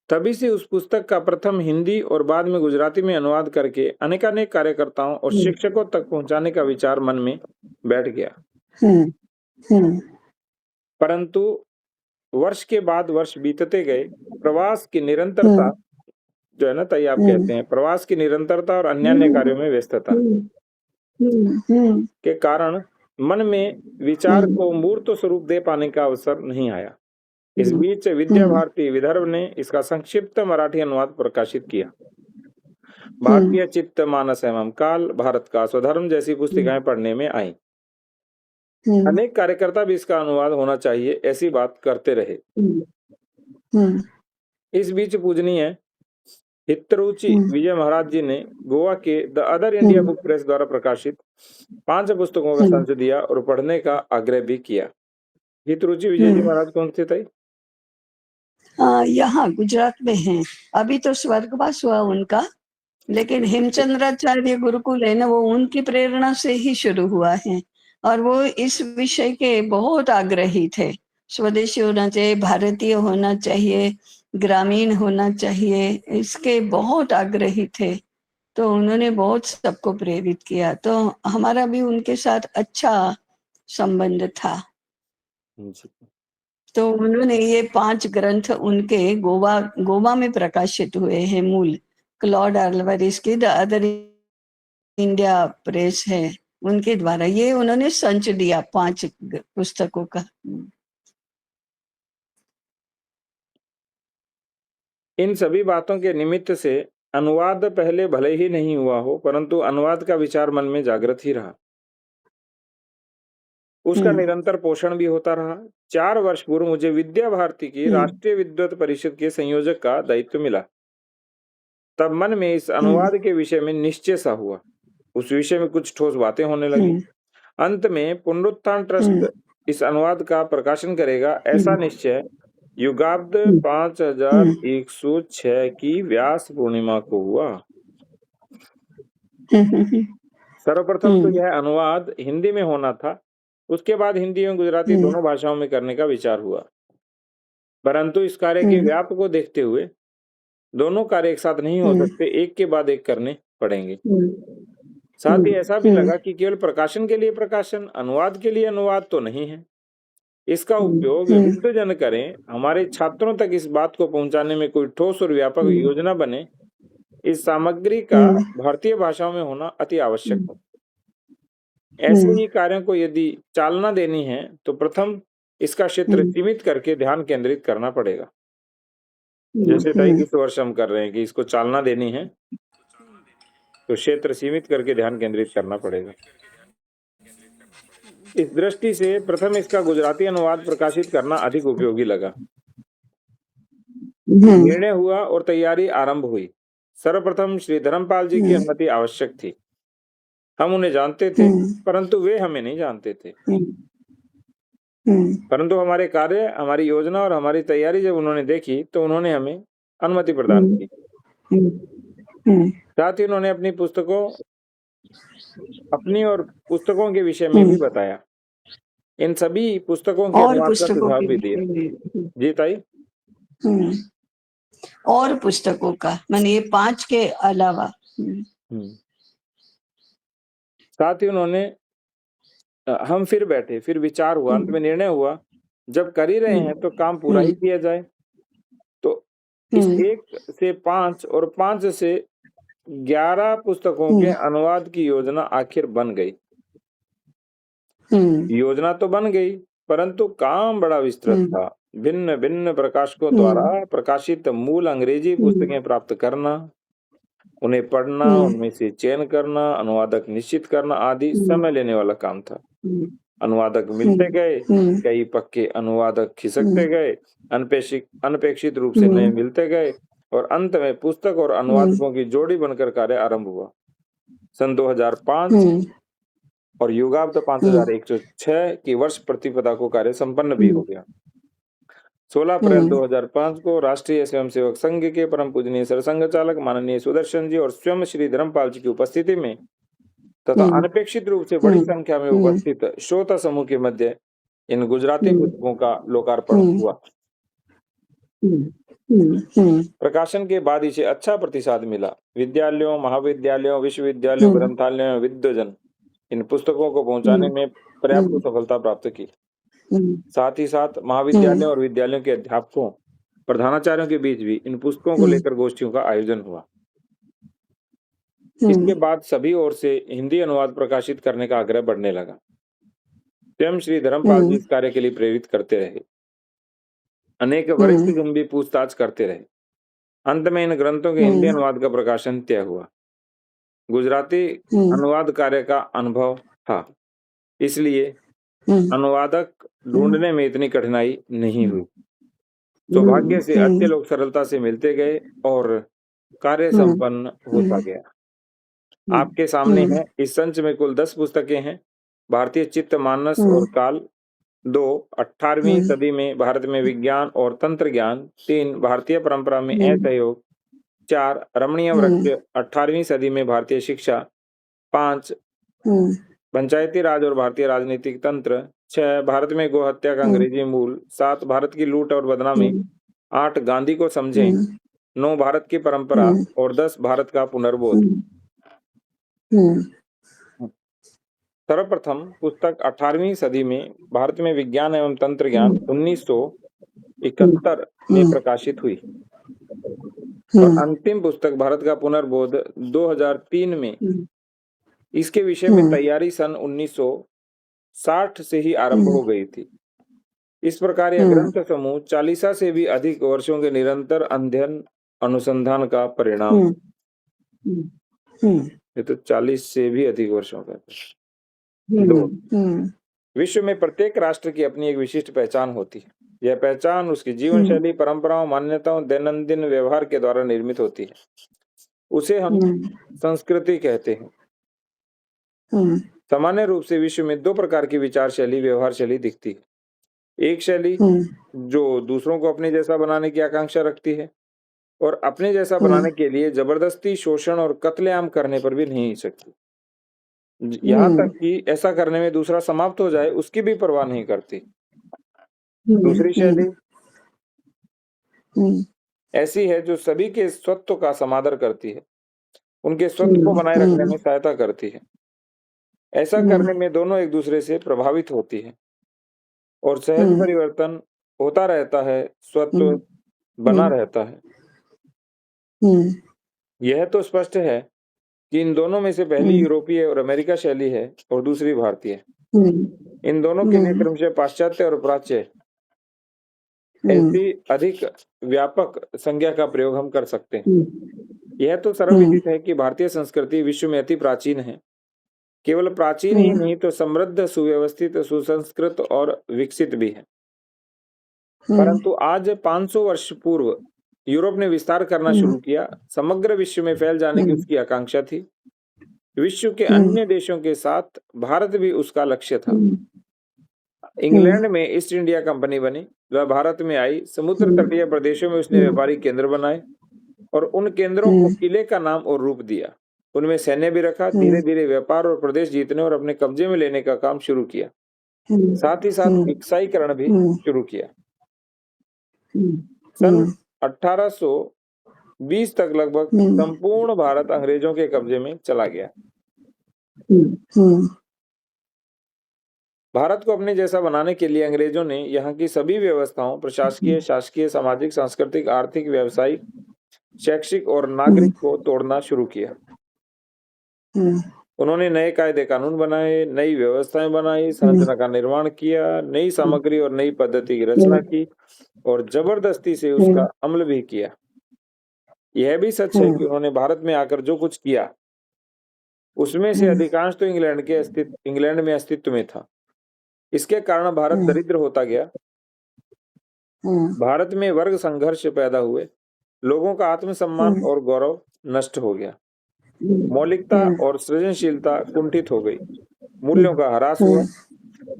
तभी से उस पुस्तक का प्रथम हिंदी और बाद में गुजराती में अनुवाद करके अनेकानेक कार्यकर्ताओं और शिक्षकों तक पहुंचाने का विचार मन में बैठ गया। परंतु वर्ष के बाद वर्ष बीतते गए, प्रवास की निरंतरता जो है ना ताई आप कहते हैं, प्रवास की निरंतरता और अन्य कार्यों में व्यस्तता के कारण मन में विचार को मूर्त स्वरूप दे पाने का अवसर नहीं आया। इस बीच विद्या भारती विदर्भ ने इसका संक्षिप्त मराठी अनुवाद प्रकाशित किया। भारतीय चित्त मानस एवं काल, भारत का स्वधर्म जैसी पुस्तिकाएं पढ़ने में आई। अनेक कार्यकर्ता भी इसका अनुवाद होना चाहिए ऐसी बात करते रहे। इस बीच पूजनीय हितरुचि विजय महाराज जी ने गोवा के the other India book press द्वारा प्रकाशित 5 पुस्तकों का संच दिया और पढ़ने का आग्रह भी किया। हितरुचि विजय जी महाराज कौन थे ताई? यहाँ गुजरात में हैं। अभी तो स्वर्गवास हुआ उनका, लेकिन हेमचंद्राचार्य गुरुकुल है ना, वो उनकी प्रेरणा से ही शुरू हुआ है और वो इस विषय के बहुत आग्रही थे। स्वदेशी होना चाहिए, भारतीय होना चाहिए, ग्रामीण होना चाहिए, इसके बहुत आग्रही थे। तो उन्होंने बहुत सबको प्रेरित किया। तो हमारा भी उनके साथ अच्छा संबंध था। तो उन्होंने ये 5 ग्रंथ उनके गोवा में प्रकाशित हुए हैं। मूल क्लॉड अल्वारेस की द अदर इंडिया प्रेस है, उनके द्वारा ये उन्होंने संच दिया 5 पुस्तकों का। इन सभी बातों के निमित्त से अनुवाद पहले भले ही नहीं हुआ हो, परंतु अनुवाद का विचार मन में जागृत ही रहा। उसका निरंतर पोषण भी होता रहा। 4 वर्ष पूर्व मुझे विद्या भारती की राष्ट्रीय विद्वत परिषद के संयोजक का दायित्व मिला। तब मन में इस अनुवाद के विषय में निश्चय सा हुआ। उस विषय में कुछ ठोस बातें होने लगी। अंत में पुनरुत्थान ट्रस्ट इस अनुवाद का प्रकाशन करेगा, ऐसा निश्चय युगाब्द 5106 की व्यास पूर्णिमा को हुआ। सर्वप्रथम तो यह अनुवाद हिंदी में होना था, उसके बाद हिंदी एवं गुजराती दोनों भाषाओं में करने का विचार हुआ। परंतु इस कार्य के व्याप को देखते हुए दोनों कार्य एक साथ नहीं हो सकते, एक के बाद एक करने पड़ेंगे। साथ ही ऐसा भी लगा कि केवल प्रकाशन के लिए प्रकाशन, अनुवाद के लिए अनुवाद तो नहीं है। इसका उपयोग विद्वजन करें, हमारे छात्रों तक इस बात को पहुंचाने में कोई ठोस और व्यापक योजना बने। इस सामग्री का भारतीय भाषाओं में होना अति आवश्यक है। ऐसे ही कार्यों को यदि चालना देनी है तो प्रथम इसका क्षेत्र सीमित करके ध्यान केंद्रित करना पड़ेगा। जैसे ताई इस वर्ष हम कर रहे हैं कि इसको चालना देनी है तो क्षेत्र सीमित करके ध्यान केंद्रित करना पड़ेगा। इस दृष्टि से प्रथम इसका गुजराती अनुवाद प्रकाशित करना अधिक उपयोगी लगा। निर्णय हुआ और तैयारी आरंभ हुई। सर्वप्रथम श्री धर्मपाल जी की अनुमति आवश्यक थी। हम उन्हें जानते थे, परंतु वे हमें नहीं जानते थे। परंतु हमारे कार्य, हमारी योजना और हमारी तैयारी जब उन्होंने देखी तो उन्होंने हमें अनुमति प्रदान की। साथ ही उन्होंने अपनी और पुस्तकों के विषय में भी बताया। इन सभी पुस्तकों के अनुवाद का सुझाव भी दिया। जी ताई। और पुस्तकों का माने ये 5 के अलावा। साथ ही उन्होंने हम फिर बैठे, फिर विचार हुआ, अंत में निर्णय हुआ जब कर ही रहे हैं तो काम पूरा ही किया जाए। तो इस 1 से 5 और 5 से 11 पुस्तकों के अनुवाद की योजना आखिर बन गई। योजना तो बन गई, परंतु काम बड़ा विस्तृत था। भिन्न भिन्न प्रकाशकों द्वारा प्रकाशित मूल अंग्रेजी पुस्तकें प्राप्त करना, उन्हें पढ़ना, उनमें से चयन करना, अनुवादक निश्चित करना आदि समय लेने वाला काम था। अनुवादक मिलते गए, कई पक्के अनुवादक खिसकते गए, अनपेक्षित रूप से नए मिलते गए और अंत में पुस्तक और अनुवादकों की जोड़ी बनकर कार्य आरंभ हुआ। सन 2005 हम्म, और युगाब्द 5106 की वर्ष प्रतिपदा को कार्य संपन्न भी हो गया। 16 अप्रैल 2005 को राष्ट्रीय स्वयंसेवक संघ के परम पूजनीय सरसंघ चालक माननीय सुदर्शन जी और स्वयं श्री धर्मपाल जी की उपस्थिति में तथा अनपेक्षित रूप से बड़ी संख्या में उपस्थित श्रोता समूह के मध्य इन गुजराती पुस्तकों का लोकार्पण हुआ। प्रकाशन के बाद इसे अच्छा प्रतिसाद मिला। विद्यालयों, महाविद्यालयों, विश्वविद्यालयों, ग्रंथालयों, विद्वजन इन पुस्तकों को पहुंचाने में पर्याप्त सफलता प्राप्त की। साथ ही साथ महाविद्यालयों और विद्यालयों के अध्यापकों, प्रधानाचार्यों के बीच भी इन पुस्तकों को लेकर गोष्ठियों का आयोजन हुआ। इसके बाद सभी ओर से हिंदी अनुवाद प्रकाशित करने का आग्रह बढ़ने लगा। स्वयं श्री धर्मपाल जी इस कार्य के लिए प्रेरित करते रहे। अनेक वरिष्ठ जन भी पूछताछ करते रहे। अंत में इन ग्रंथों के हिंदी अनुवाद का प्रकाशन तय हुआ। गुजराती अनुवाद कार्य का अनुभव था, इसलिए अनुवादक ढूंढने में इतनी कठिनाई नहीं हुई। सौभाग्य से अच्छे लोग सरलता से मिलते गए और कार्य संपन्न होता गया। आपके सामने है, इस संच में कुल 10 पुस्तकें हैं। भारतीय चित्त मानस और काल 2, 18वीं सदी में भारत में विज्ञान और तंत्र ज्ञान 3, भारतीय परंपरा में असहयोग 4, रमणीय वृक्ष 18वीं सदी में भारतीय शिक्षा 5, पंचायती राज और भारतीय राजनीतिक तंत्र 6, भारत में गोहत्या का अंग्रेजी मूल 7, भारत की लूट और बदनामी 8, गांधी को समझें 9, भारत की परंपरा और 10, भारत का पुनर्बोध। सर्वप्रथम पुस्तक 18वीं सदी में भारत में विज्ञान एवं तंत्र ज्ञान 1971 में प्रकाशित हुई और अंतिम पुस्तक भारत का पुनर्बोध 2003 में। इसके विषय में तैयारी सन 1960 से ही आरंभ हो गई थी। इस प्रकार यह ग्रंथ समूह 40 से भी अधिक वर्षों के निरंतर अध्ययन अनुसंधान का परिणाम। ये तो 40 से भी अधिक वर्षों का। 2, विश्व में प्रत्येक राष्ट्र की अपनी एक विशिष्ट पहचान होती है। यह पहचान उसकी जीवन शैली, परंपराओं, मान्यताओं, दैनंदिन व्यवहार के द्वारा निर्मित होती है। उसे हम संस्कृति कहते हैं। सामान्य रूप से विश्व में 2 प्रकार की विचार शैली, व्यवहार शैली दिखती है। एक शैली जो दूसरों को अपने जैसा बनाने की आकांक्षा रखती है और अपने जैसा बनाने के लिए जबरदस्ती, शोषण और कत्लेआम करने पर भी नहीं सकती। यहाँ तक कि ऐसा करने में दूसरा समाप्त हो जाए उसकी भी परवाह नहीं करती। दूसरी शैली ऐसी है जो सभी के स्वत्व का समादर करती है, उनके स्वत्व को बनाए रखने में सहायता करती है। ऐसा करने में दोनों एक दूसरे से प्रभावित होती है और सहज परिवर्तन होता रहता है, स्वत्व बना रहता है। यह तो स्पष्ट है कि इन दोनों में से पहली यूरोपीय और अमेरिका शैली है और दूसरी भारतीय। इन दोनों के लिए क्रमशः पाश्चात्य और प्राच्य ऐसी अधिक व्यापक संज्ञा का प्रयोग हम कर सकते हैं। यह तो सर्वविदित है कि भारतीय संस्कृति विश्व में अति प्राचीन है। केवल प्राचीन ही नहीं तो समृद्ध, सुव्यवस्थित, सुसंस्कृत और विकसित भी है। परंतु आज 500 वर्ष पूर्व यूरोप ने विस्तार करना शुरू किया। समग्र विश्व में फैल जाने की उसकी आकांक्षा थी। विश्व के अन्य देशों के साथ भारत भी उसका लक्ष्य था। इंग्लैंड में ईस्ट इंडिया कंपनी बनी, वह भारत में आई। समुद्र तटीय प्रदेशों में उसने व्यापारिक केंद्र बनाए और उन केंद्रों को किले का नाम और रूप दिया। उनमें सैन्य भी रखा। धीरे धीरे व्यापार और प्रदेश जीतने और अपने कब्जे में लेने का काम शुरू किया। साथ ही साथ ईसाईकरण भी शुरू किया। सन 1820 तक लगभग संपूर्ण भारत अंग्रेजों के कब्जे में चला गया। भारत को अपने जैसा बनाने के लिए अंग्रेजों ने यहाँ की सभी व्यवस्थाओं, प्रशासकीय, शासकीय, सामाजिक, सांस्कृतिक, आर्थिक, व्यावसायिक, शैक्षिक और नागरिक को तोड़ना शुरू किया। उन्होंने नए कायदे कानून बनाए, नई व्यवस्थाएं बनाई, संरचना का निर्माण किया, नई सामग्री और नई पद्धति की रचना की और जबरदस्ती से उसका अमल भी किया। यह भी सच है कि उन्होंने भारत में आकर जो कुछ किया उसमें से अधिकांश तो इंग्लैंड में अस्तित्व में था। इसके कारण भारत दरिद्र होता गया। भारत में वर्ग संघर्ष पैदा हुए, लोगों का आत्मसम्मान और गौरव नष्ट हो गया। मौलिकता और सृजनशीलता कुंठित हो गई, मूल्यों का ह्रास हुआ,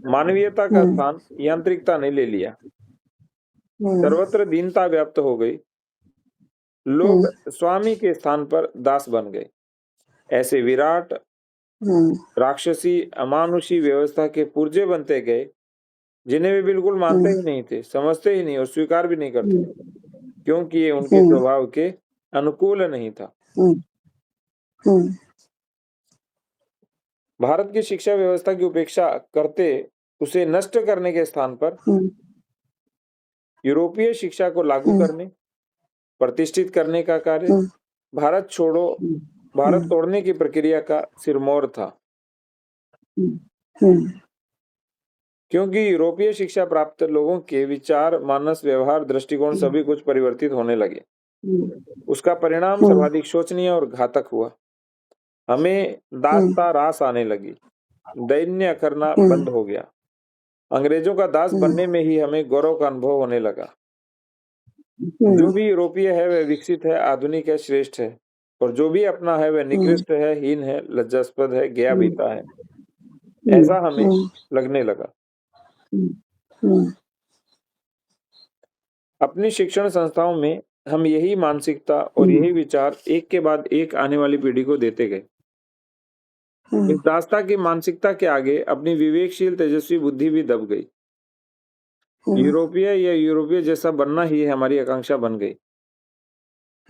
मानवीयता का स्थान यांत्रिकता ने ले लिया, सर्वत्र दीनता व्याप्त हो गई, लोग स्वामी के स्थान पर दास बन गए। ऐसे विराट राक्षसी अमानुषी व्यवस्था के पुर्जे बनते गए, जिन्हें वे बिल्कुल मानते ही नहीं थे, समझते ही नहीं और स्वीकार भी नहीं करते थे, क्योंकि ये उनके स्वभाव के अनुकूल नहीं था। भारत की शिक्षा व्यवस्था की उपेक्षा करते उसे नष्ट करने के स्थान पर यूरोपीय शिक्षा को लागू करने, प्रतिष्ठित करने का कार्य भारत छोड़ो भारत तोड़ने की प्रक्रिया का सिरमौर था। क्योंकि यूरोपीय शिक्षा प्राप्त लोगों के विचार, मानस, व्यवहार, दृष्टिकोण सभी कुछ परिवर्तित होने लगे। उसका परिणाम सर्वाधिक शोचनीय और घातक हुआ। हमें दासता रास आने लगी, दैन्य करना बंद हो गया। अंग्रेजों का दास बनने में ही हमें गौरव का अनुभव होने लगा। जो भी यूरोपीय है वह विकसित है, आधुनिक है, श्रेष्ठ है, और जो भी अपना है वह निकृष्ट है, हीन है, लज्जास्पद है, गया बीता है, ऐसा हमें लगने लगा। अपनी शिक्षण संस्थाओं में हम यही मानसिकता और यही विचार एक के बाद एक आने वाली पीढ़ी को देते गए। इस दासता की मानसिकता के आगे अपनी विवेकशील तेजस्वी बुद्धि भी दब गई। यूरोपीय या यूरोपीय जैसा बनना ही हमारी आकांक्षा बन गई।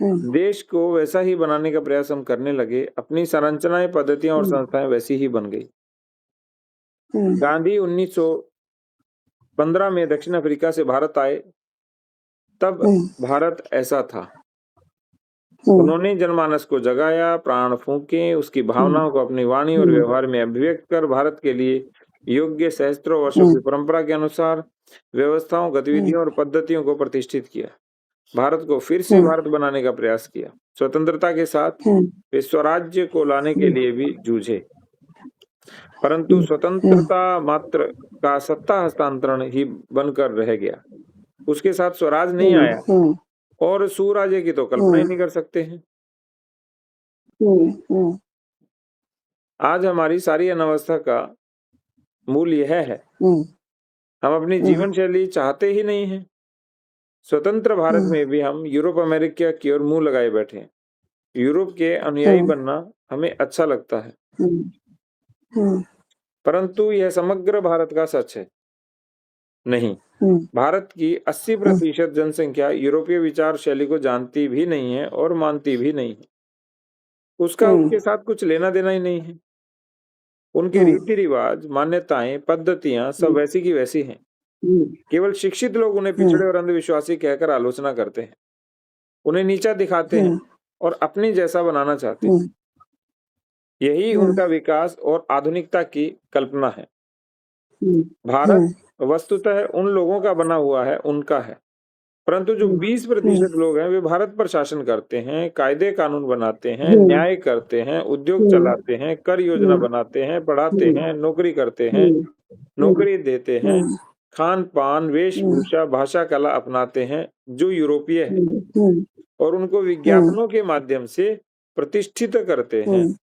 देश को वैसा ही बनाने का प्रयास हम करने लगे। अपनी संरचनाएं, पद्धतियां और संस्थाएं वैसी ही बन गई। गांधी 1915 में दक्षिण अफ्रीका से भारत आए, तब भारत ऐसा था। उन्होंने जनमानस को जगाया, प्राण फूंके, उसकी भावनाओं को अपनी वाणी और व्यवहार में अभिव्यक्त कर भारत के लिए योग्य सहस्त्रों वर्षों की परंपरा के अनुसार व्यवस्थाओं, गतिविधियों और पद्धतियों को प्रतिष्ठित किया। भारत को फिर से भारत बनाने का प्रयास किया। स्वतंत्रता के साथ वे स्वराज्य को लाने के लिए भी जूझे, परंतु स्वतंत्रता मात्र का सत्ता हस्तांतरण ही बनकर रह गया। उसके साथ स्वराज नहीं आया, और सुराज्य की तो कल्पना ही नहीं कर सकते हैं। आज हमारी सारी अनवस्था का मूल यह है, हम अपनी जीवन शैली चाहते ही नहीं हैं। स्वतंत्र भारत में भी हम यूरोप अमेरिका की ओर मुंह लगाए बैठे हैं। यूरोप के अनुयायी बनना हमें अच्छा लगता है, परंतु यह समग्र भारत का सच है नहीं। भारत की 80% जनसंख्या यूरोपीय विचार शैली को जानती भी नहीं है और मानती भी नहीं है। उसका उनके साथ कुछ लेना देना ही नहीं है। उनके रीति रिवाज, मान्यताएं, पद्धतियां सब वैसी की वैसी हैं। केवल शिक्षित लोग उन्हें पिछड़े और अंधविश्वासी कहकर आलोचना करते हैं, उन्हें नीचा दिखाते हैं और अपने जैसा बनाना चाहते हैं। यही उनका विकास और आधुनिकता की कल्पना है। भारत वस्तुतः उन लोगों का बना हुआ है, उनका है, परंतु जो 20% लोग हैं वे भारत पर शासन करते हैं, कायदे कानून बनाते हैं, न्याय करते हैं, उद्योग चलाते हैं, कर योजना बनाते हैं, पढ़ाते हैं, नौकरी करते हैं, नौकरी देते हैं, खान पान, वेशभूषा, भाषा, कला अपनाते हैं जो यूरोपीय है, और उनको विज्ञापनों के माध्यम से प्रतिष्ठित करते हैं।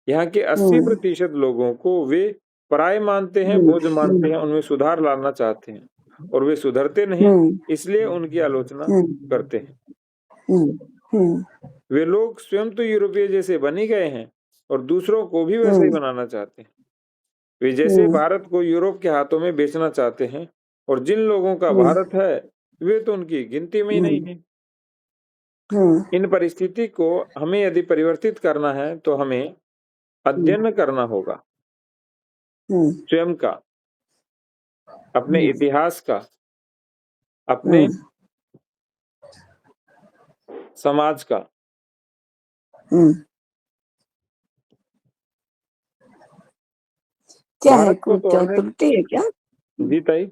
यहाँ के 80% लोगों को वे पराये मानते हैं, बोझ मानते हैं, उनमें सुधार लाना चाहते हैं, और वे सुधरते नहीं, इसलिए उनकी आलोचना करते हैं। वे लोग स्वयं तो यूरोपीय जैसे बन ही गए हैं और दूसरों को भी वैसे ही बनाना चाहते हैं। वे जैसे भारत को यूरोप के हाथों में बेचना चाहते हैं, और जिन लोगों का भारत है वे तो उनकी गिनती में ही नहीं है। इन परिस्थिति को हमें यदि परिवर्तित करना है तो हमें अध्ययन करना होगा, स्वयं का, अपने इतिहास का, अपने समाज का। क्या है, भारत को क्या तोड़ने त्रुटि है क्या? जी ताई,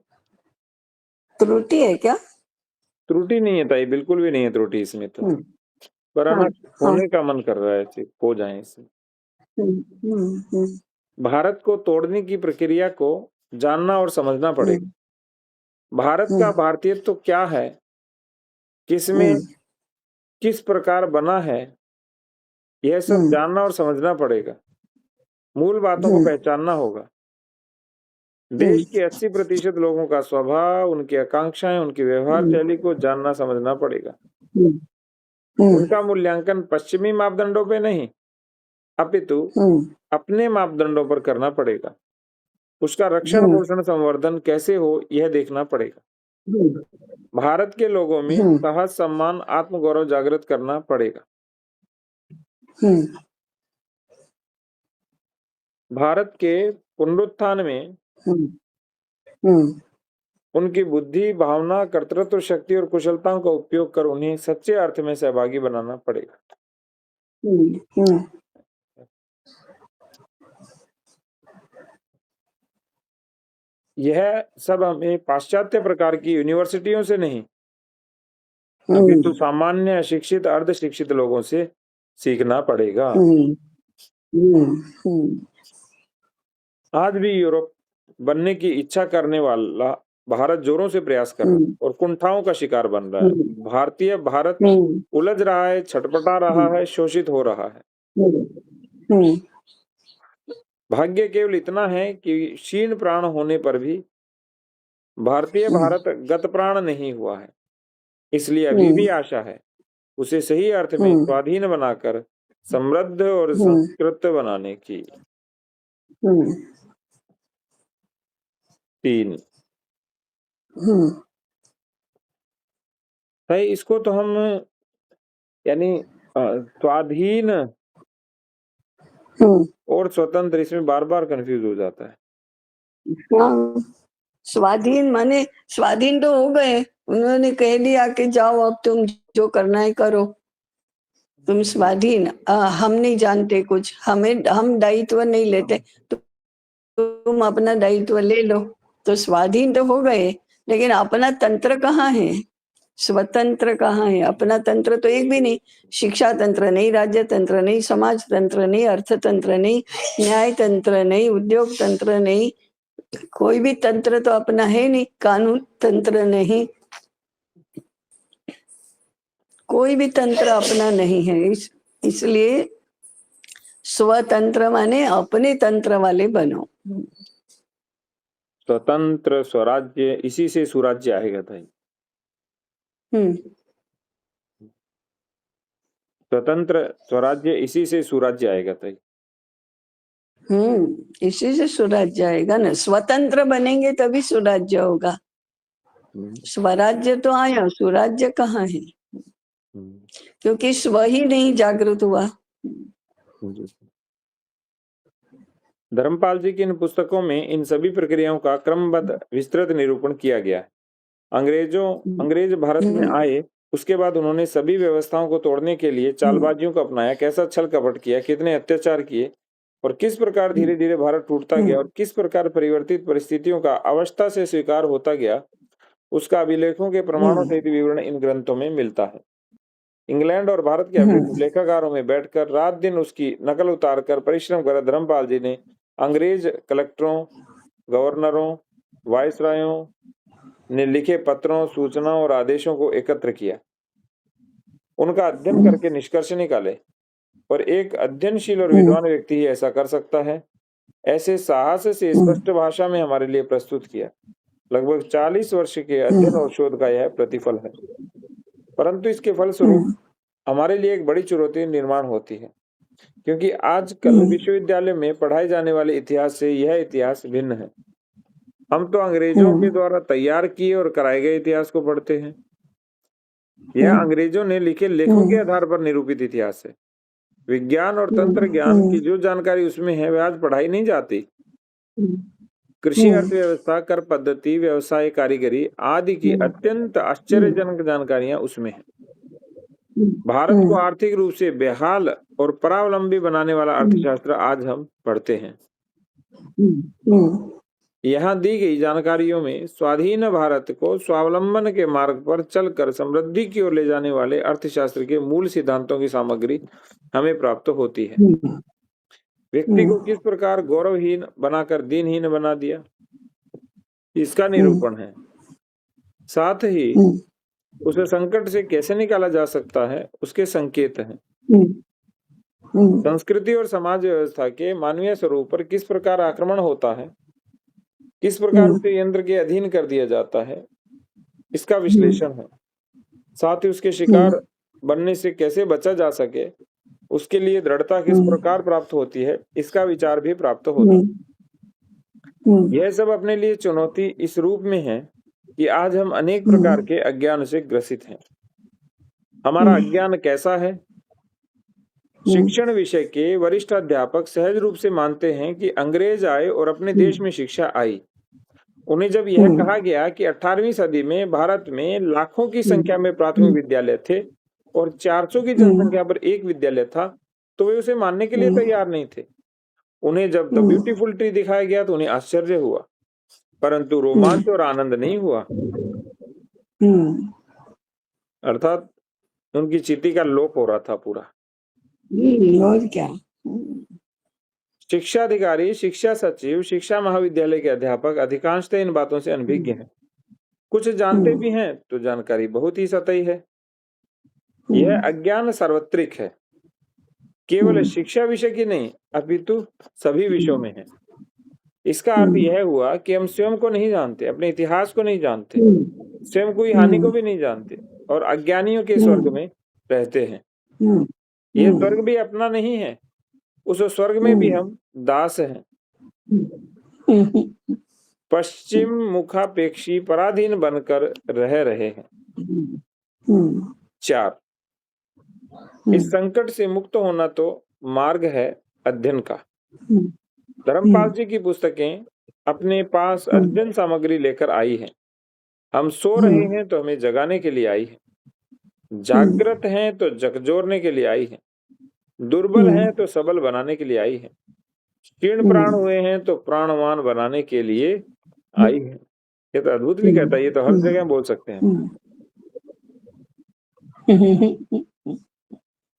त्रुटि है क्या? त्रुटि नहीं है ताई, बिल्कुल भी नहीं है त्रुटि इसमें तो, पर है ना, होने का मन कर रहा है, हो जाए इसमें। भारत को तोड़ने की प्रक्रिया को जानना और समझना पड़ेगा। भारत का भारतीयत्व तो क्या है, किसमें किस प्रकार बना है, यह सब जानना और समझना पड़ेगा। मूल बातों को पहचानना होगा। देश के 80% लोगों का स्वभाव, उनकी आकांक्षाएं, उनकी व्यवहार शैली को जानना समझना पड़ेगा। उनका मूल्यांकन पश्चिमी मापदंडों पे नहीं, अपितु अपने मापदंडों पर करना पड़ेगा। उसका रक्षण, पोषण, संवर्धन कैसे हो, यह देखना पड़ेगा। भारत के लोगों में साहस, सम्मान, आत्मगौरव जागृत करना पड़ेगा। भारत के पुनरुत्थान में उनकी बुद्धि, भावना, कर्तृत्व शक्ति और कुशलताओं का उपयोग कर उन्हें सच्चे अर्थ में सहभागी बनाना पड़ेगा। यह सब हमें पाश्चात्य प्रकार की यूनिवर्सिटियों से नहीं, अपितु सामान्य अशिक्षित, अर्ध शिक्षित लोगों से सीखना पड़ेगा। आज भी यूरोप बनने की इच्छा करने वाला भारत जोरों से प्रयास कर रहा है और कुंठाओं का शिकार बन रहा है। भारतीय भारत उलझ रहा है, छटपटा रहा है, शोषित हो रहा है। भाग्य केवल इतना है कि क्षीण प्राण होने पर भी भारतीय भारत गत प्राण नहीं हुआ है। इसलिए अभी भी आशा है उसे सही अर्थ में स्वाधीन बनाकर समृद्ध और संस्कृत बनाने की। 3 भाई, इसको तो हम यानी स्वाधीन और स्वतंत्र, इसमें बार बार कंफ्यूज हो जाता है। स्वाधीन माने स्वाधीन तो हो गए, उन्होंने कह दिया कि जाओ अब तुम जो करना है करो, तुम स्वाधीन। हम नहीं जानते कुछ, हम दायित्व नहीं लेते, तुम अपना दायित्व ले लो। तो स्वाधीन तो हो गए, लेकिन अपना तंत्र कहाँ है, स्वतंत्र कहाँ है? अपना तंत्र तो एक भी नहीं। शिक्षा तंत्र नहीं, राज्य तंत्र नहीं, समाज तंत्र नहीं, अर्थतंत्र नहीं, न्याय तंत्र नहीं, उद्योग तंत्र नहीं, कोई भी तंत्र तो अपना है नहीं। कानून तंत्र नहीं, कोई भी तंत्र अपना नहीं है। इसलिए स्वतंत्र माने अपने तंत्र वाले बनो। स्वतंत्र, स्वराज्य, इसी से सुराज्य आएगा भाई। स्वतंत्र, स्वराज्य, इसी से सुराज्य आएगा भाई। इसी से स्वराज्य आएगा ना। स्वतंत्र बनेंगे तभी स्वराज्य होगा। स्वराज्य तो आया, स्वराज्य कहाँ है? क्योंकि स्व ही नहीं जागृत हुआ। धर्मपाल जी की इन पुस्तकों में इन सभी प्रक्रियाओं का क्रमबद्ध विस्तृत निरूपण किया गया है। अंग्रेज भारत में आए, उसके बाद उन्होंने सभी व्यवस्थाओं को तोड़ने के लिए चालबाजियों को अपनाया, कैसा छल कपट किया, कितने अत्याचार किए और किस प्रकार धीरे धीरे भारत टूटता गया और किस प्रकार परिवर्तित परिस्थितियों का अवस्था से स्वीकार होता गया, उसका अभिलेखों के प्रमाणों सहित विवरण इन ग्रंथों में मिलता है। इंग्लैंड और भारत के अभिलेख लेखाकारों में बैठकर रात दिन उसकी नकल उतारकर परिश्रम कर धर्मपाल जी ने अंग्रेज कलेक्टरों, गवर्नरों, वायसरायों ने लिखे पत्रों, सूचनाओं और आदेशों को एकत्र किया, उनका अध्ययन करके निष्कर्ष निकाले, और एक अध्ययनशील और विद्वान व्यक्ति ही ऐसा कर सकता है। ऐसे साहस से स्पष्ट भाषा में हमारे लिए प्रस्तुत किया। लगभग 40 वर्ष के अध्ययन और शोध का यह प्रतिफल है। परंतु इसके फलस्वरूप हमारे लिए एक बड़ी चुनौती निर्माण होती है, क्योंकि आजकल विश्वविद्यालय में पढ़ाए जाने वाले इतिहास से यह इतिहास भिन्न है। हम तो अंग्रेजों के द्वारा तैयार किए और कराए गए इतिहास को पढ़ते हैं। यह अंग्रेजों ने लिखे लेखों के आधार पर निरूपित इतिहास है। विज्ञान और तंत्र ज्ञान की जो जानकारी उसमें है वह आज पढ़ाई नहीं जाती। कृषि, अर्थव्यवस्था, कर पद्धति, व्यवसाय, कारीगरी आदि की अत्यंत आश्चर्यजनक जानकारियां उसमें है। भारत को आर्थिक रूप से बेहाल और परावलंबी बनाने वाला अर्थशास्त्र आज हम पढ़ते हैं। यहाँ दी गई जानकारियों में स्वाधीन भारत को स्वावलंबन के मार्ग पर चलकर समृद्धि की ओर ले जाने वाले अर्थशास्त्र के मूल सिद्धांतों की सामग्री हमें प्राप्त होती है। व्यक्ति को किस प्रकार गौरवहीन बनाकर दीनहीन बना दिया, इसका निरूपण है। साथ ही उसे संकट से कैसे निकाला जा सकता है, उसके संकेत हैं। संस्कृति और समाज व्यवस्था के मानवीय स्वरूप पर किस प्रकार आक्रमण होता है, किस प्रकार उसे यंत्र के अधीन कर दिया जाता है, इसका विश्लेषण है। साथ ही उसके शिकार बनने से कैसे बचा जा सके, उसके लिए दृढ़ता किस प्रकार प्राप्त होती है, इसका विचार भी प्राप्त होता है। यह सब अपने लिए चुनौती इस रूप में है कि आज हम अनेक प्रकार के अज्ञान से ग्रसित हैं। हमारा अज्ञान कैसा है? शिक्षण विषय के वरिष्ठ अध्यापक सहज रूप से मानते हैं कि अंग्रेज आए और अपने देश में शिक्षा आई। उन्हें जब यह कहा गया कि 18वीं सदी में भारत में लाखों की संख्या में प्राथमिक विद्यालय थे और 400 की जनसंख्या पर एक विद्यालय था, तो वे उसे मानने के लिए तैयार नहीं थे। उन्हें जब द ब्यूटीफुल ट्री दिखाया गया तो उन्हें आश्चर्य हुआ, परंतु रोमांच और आनंद नहीं हुआ। अर्थात उनकी चिति का लोप हो रहा था पूरा। और क्या। शिक्षा अधिकारी, शिक्षा सचिव, शिक्षा महाविद्यालय के अध्यापक अधिकांशतः इन बातों से अनभिज्ञ हैं। कुछ जानते भी हैं तो जानकारी बहुत ही सतही है। यह अज्ञान सार्वत्रिक है, केवल शिक्षा विषय की नहीं अपितु सभी विषयों में है। इसका अर्थ यह हुआ कि हम स्वयं को नहीं जानते, अपने इतिहास को नहीं जानते, स्वयं कोई हानि को भी नहीं जानते और अज्ञानियों के स्वर्ग में रहते हैं। यह स्वर्ग भी अपना नहीं है, उस स्वर्ग में भी हम दास हैं, पश्चिम मुखापेक्षी पराधीन बनकर रह रहे हैं। 4, इस संकट से मुक्त होना तो मार्ग है अध्ययन का। धर्मपाल जी की पुस्तकें अपने पास अध्ययन सामग्री लेकर आई हैं। हम सो रहे हैं तो हमें जगाने के लिए आई है, जागृत हैं तो झकझोरने के लिए आई है, दुर्बल हैं तो सबल बनाने के लिए आई है, क्षीण प्राण हुए हैं तो प्राणवान बनाने के लिए आई है। ये तो अद्भुत भी कहता है, ये तो हर जगह बोल सकते हैं।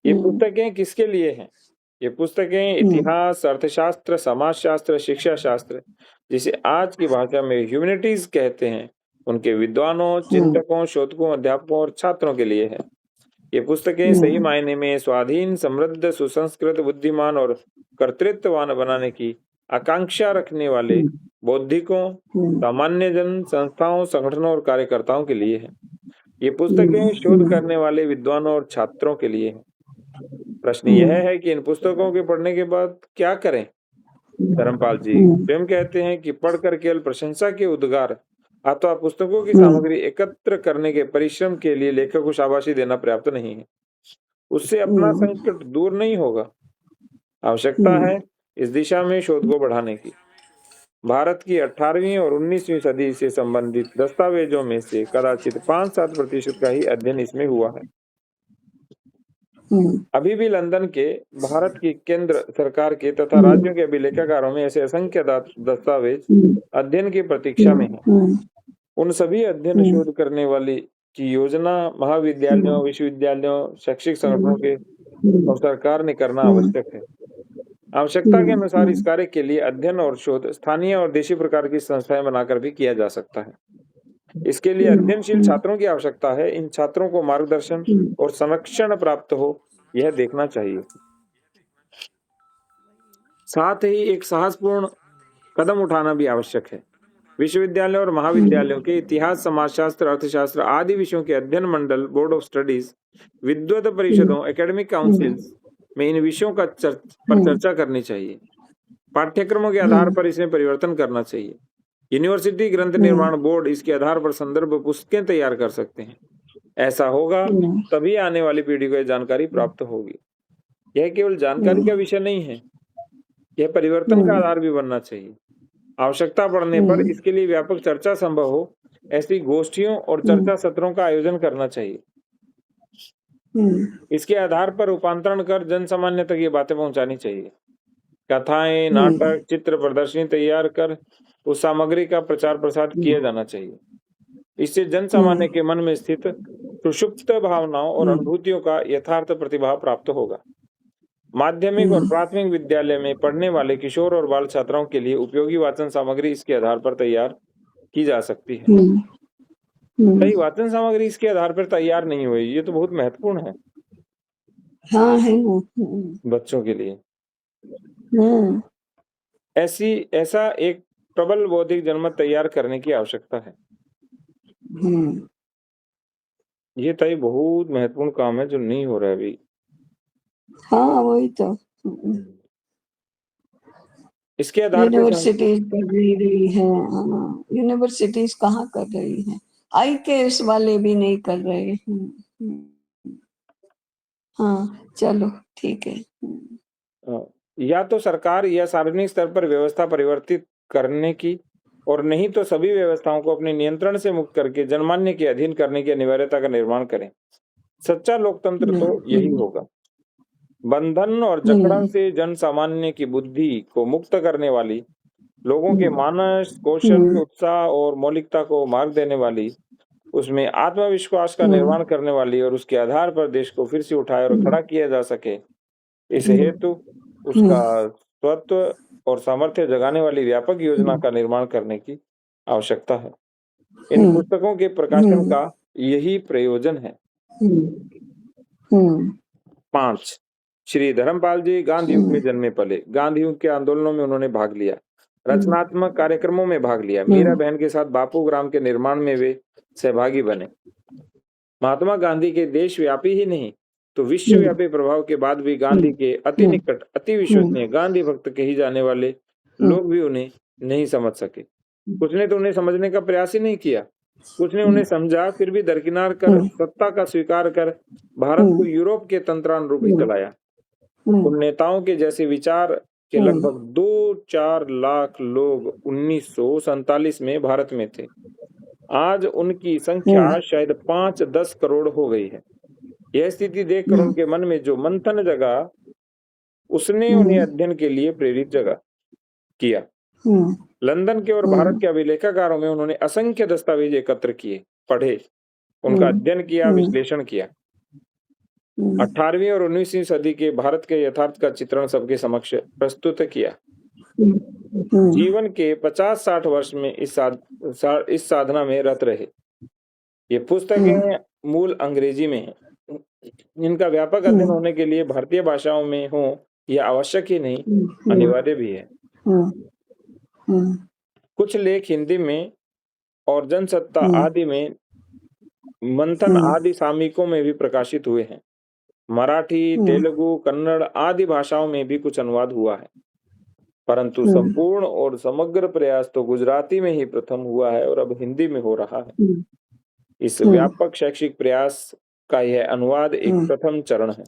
ये पुस्तकें किसके लिए हैं? ये पुस्तकें इतिहास, अर्थशास्त्र, समाजशास्त्र, शिक्षा शास्त्र, जिसे आज की भाषा में ह्यूमैनिटीज कहते हैं, उनके विद्वानों, चिंतकों, शोधकों, अध्यापकों और छात्रों के लिए है। ये पुस्तकें सही मायने में स्वाधीन, समृद्ध, सुसंस्कृत, बुद्धिमान और कर्तृत्ववान बनाने की आकांक्षा रखने वाले बौद्धिकों, सामान्य जन, संस्थाओं, संगठनों और कार्यकर्ताओं के लिए है। ये पुस्तकें शोध करने वाले विद्वानों और छात्रों के लिए है। प्रश्न यह है कि इन पुस्तकों के पढ़ने के बाद क्या करें? धर्मपाल जी स्वयं कहते हैं कि पढ़कर केवल प्रशंसा के उद्गार अथवा पुस्तकों की सामग्री एकत्र करने के परिश्रम के लिए लेखक को शाबाशी देना पर्याप्त नहीं है। उससे अपना संकट दूर नहीं होगा। आवश्यकता है इस दिशा में शोध को बढ़ाने की। भारत की 18वीं और 19वीं सदी से संबंधित दस्तावेजों में से कदाचित 5-7% का ही अध्ययन इसमें हुआ है। अभी भी लंदन के, भारत की केंद्र सरकार के तथा राज्यों के अभिलेखागारों में ऐसे असंख्य दस्तावेज अध्ययन की प्रतीक्षा में हैं। उन सभी अध्ययन शोध करने वाली की योजना महाविद्यालयों, विश्वविद्यालयों, शैक्षिक संगठनों के और सरकार ने करना आवश्यक है। आवश्यकता के अनुसार इस कार्य के लिए अध्ययन और शोध स्थानीय और देशी प्रकार की संस्थाएं बनाकर भी किया जा सकता है। इसके लिए अध्ययनशील छात्रों की आवश्यकता है। इन छात्रों को मार्गदर्शन और संरक्षण प्राप्त हो, यह देखना चाहिए। साथ ही एक साहसपूर्ण कदम उठाना भी आवश्यक है। विश्वविद्यालय और महाविद्यालयों के इतिहास, समाजशास्त्र, अर्थशास्त्र आदि विषयों के अध्ययन मंडल, बोर्ड ऑफ स्टडीज, विद्वत परिषदों, एकेडमिक काउंसिल्स में इन विषयों का चर्चा करनी चाहिए। पाठ्यक्रमों के आधार पर इसमें परिवर्तन करना चाहिए। यूनिवर्सिटी ग्रंथ निर्माण बोर्ड इसके आधार पर संदर्भ पुस्तकें तैयार कर सकते हैं। ऐसा होगा तभी आने वाली पीढ़ी को यह जानकारी प्राप्त होगी। यह केवल जानकारी का विषय नहीं है, यह परिवर्तन का आधार भी बनना चाहिए। आवश्यकता पड़ने पर इसके लिए व्यापक चर्चा संभव हो, ऐसी गोष्ठियों और चर्चा सत्रों का आयोजन करना चाहिए। इसके आधार पर रूपांतरण कर जन सामान्य तक ये बातें पहुंचानी चाहिए। कथाएं, नाटक, चित्र प्रदर्शनी तैयार कर उस सामग्री का प्रचार प्रसार किया जाना चाहिए। इससे जन सामान्य के मन में स्थित सुषुप्त भावनाओं और अनुभूतियों का यथार्थ प्रतिभा प्राप्त होगा। माध्यमिक और प्राथमिक विद्यालय में पढ़ने वाले किशोर और बाल छात्राओं के लिए उपयोगी वाचन सामग्री इसके आधार पर तैयार की जा सकती है। सही वाचन सामग्री इसके आधार पर तैयार नहीं हुई, ये तो बहुत महत्वपूर्ण है। हाँ है ना। बच्चों के लिए। हम्म ऐसा एक प्रबल बौद्धिक जनमत तैयार करने की आवश्यकता है। हम्म ये ताई बहुत महत्वपूर्ण काम है जो नहीं हो रहा है अभी। हाँ वही तो। इसके आधार पे यूनिवर्सिटीज कर नहीं रही है। हाँ, यूनिवर्सिटीज कहाँ कर रही है, IKS वाले भी नहीं कर रहे हैं। हाँ चलो ठीक है। या तो सरकार या सार्वजनिक स्तर पर व्यवस्था परिवर्तित करने की, और नहीं तो सभी व्यवस्थाओं को अपने नियंत्रण से मुक्त करके जनमान्य के अधीन करने की अनिवार्यता का निर्माण करें। सच्चा लोकतंत्र तो यही होगा। बंधन और जकड़न से जन सामान्य की बुद्धि को मुक्त करने वाली, लोगों के मानस, कौशल, उत्साह और मौलिकता को मार्ग देने वाली, उसमें आत्मविश्वास का निर्माण करने वाली, और उसके आधार पर देश को फिर से उठाए और खड़ा किया जा सके, इस हेतु उसका स्वत्व और सामर्थ्य जगाने वाली व्यापक योजना का निर्माण करने की आवश्यकता है। इन पुस्तकों के प्रकाशन का यही प्रयोजन है। 5, श्री धर्मपाल जी गांधी युग में जन्मे पले। गांधी युग के आंदोलनों में उन्होंने भाग लिया, रचनात्मक कार्यक्रमों में भाग लिया। मीरा बहन के साथ बापू ग्राम के निर्माण में वे सहभागी बने। महात्मा गांधी के देशव्यापी ही नहीं तो विश्वव्यापी प्रभाव के बाद भी गांधी के अति निकट, अति विश्वसनीय, गांधी भक्त कही जाने वाले लोग भी उन्हें नहीं समझ सके। कुछ ने तो उन्हें समझने का प्रयास ही नहीं किया। कुछ ने उन्हें समझा, फिर भी दरकिनार कर, सत्ता का स्वीकार कर भारत को यूरोप के तंत्रानुरूप ही चलाया। उन नेताओं के जैसे विचार के लगभग 2-4 लाख लोग 1947 में भारत में थे। आज उनकी संख्या शायद 5-10 करोड़ हो गई है। यह स्थिति देखकर उनके मन में जो मंथन जगा, उसने उन्हें अध्ययन के लिए प्रेरित जगा किया। लंदन के और भारत के अभिलेखागारों में उन्होंने असंख्य दस्तावेज एकत्र किए, पढ़े, उनका अध्ययन किया, विश्लेषण किया। 18वीं और 19वीं सदी के भारत के यथार्थ का चित्रण सबके समक्ष प्रस्तुत किया। जीवन के 50-60 वर्ष में इस साधना में रत रहे। ये पुस्तकें मूल अंग्रेजी में है। इनका व्यापक अध्ययन होने के लिए भारतीय भाषाओं में हो यह आवश्यक ही नहीं, अनिवार्य भी है। कुछ लेख हिंदी में और जनसत्ता आदि में, मंथन आदि सामयिकों में भी प्रकाशित हुए हैं। मराठी, तेलुगु, कन्नड़ आदि भाषाओं में भी कुछ अनुवाद हुआ है, परंतु संपूर्ण और समग्र प्रयास तो गुजराती में ही प्रथम हुआ है और अब हिंदी में हो रहा है। इस व्यापक शैक्षिक प्रयास का यह अनुवाद एक प्रथम चरण है।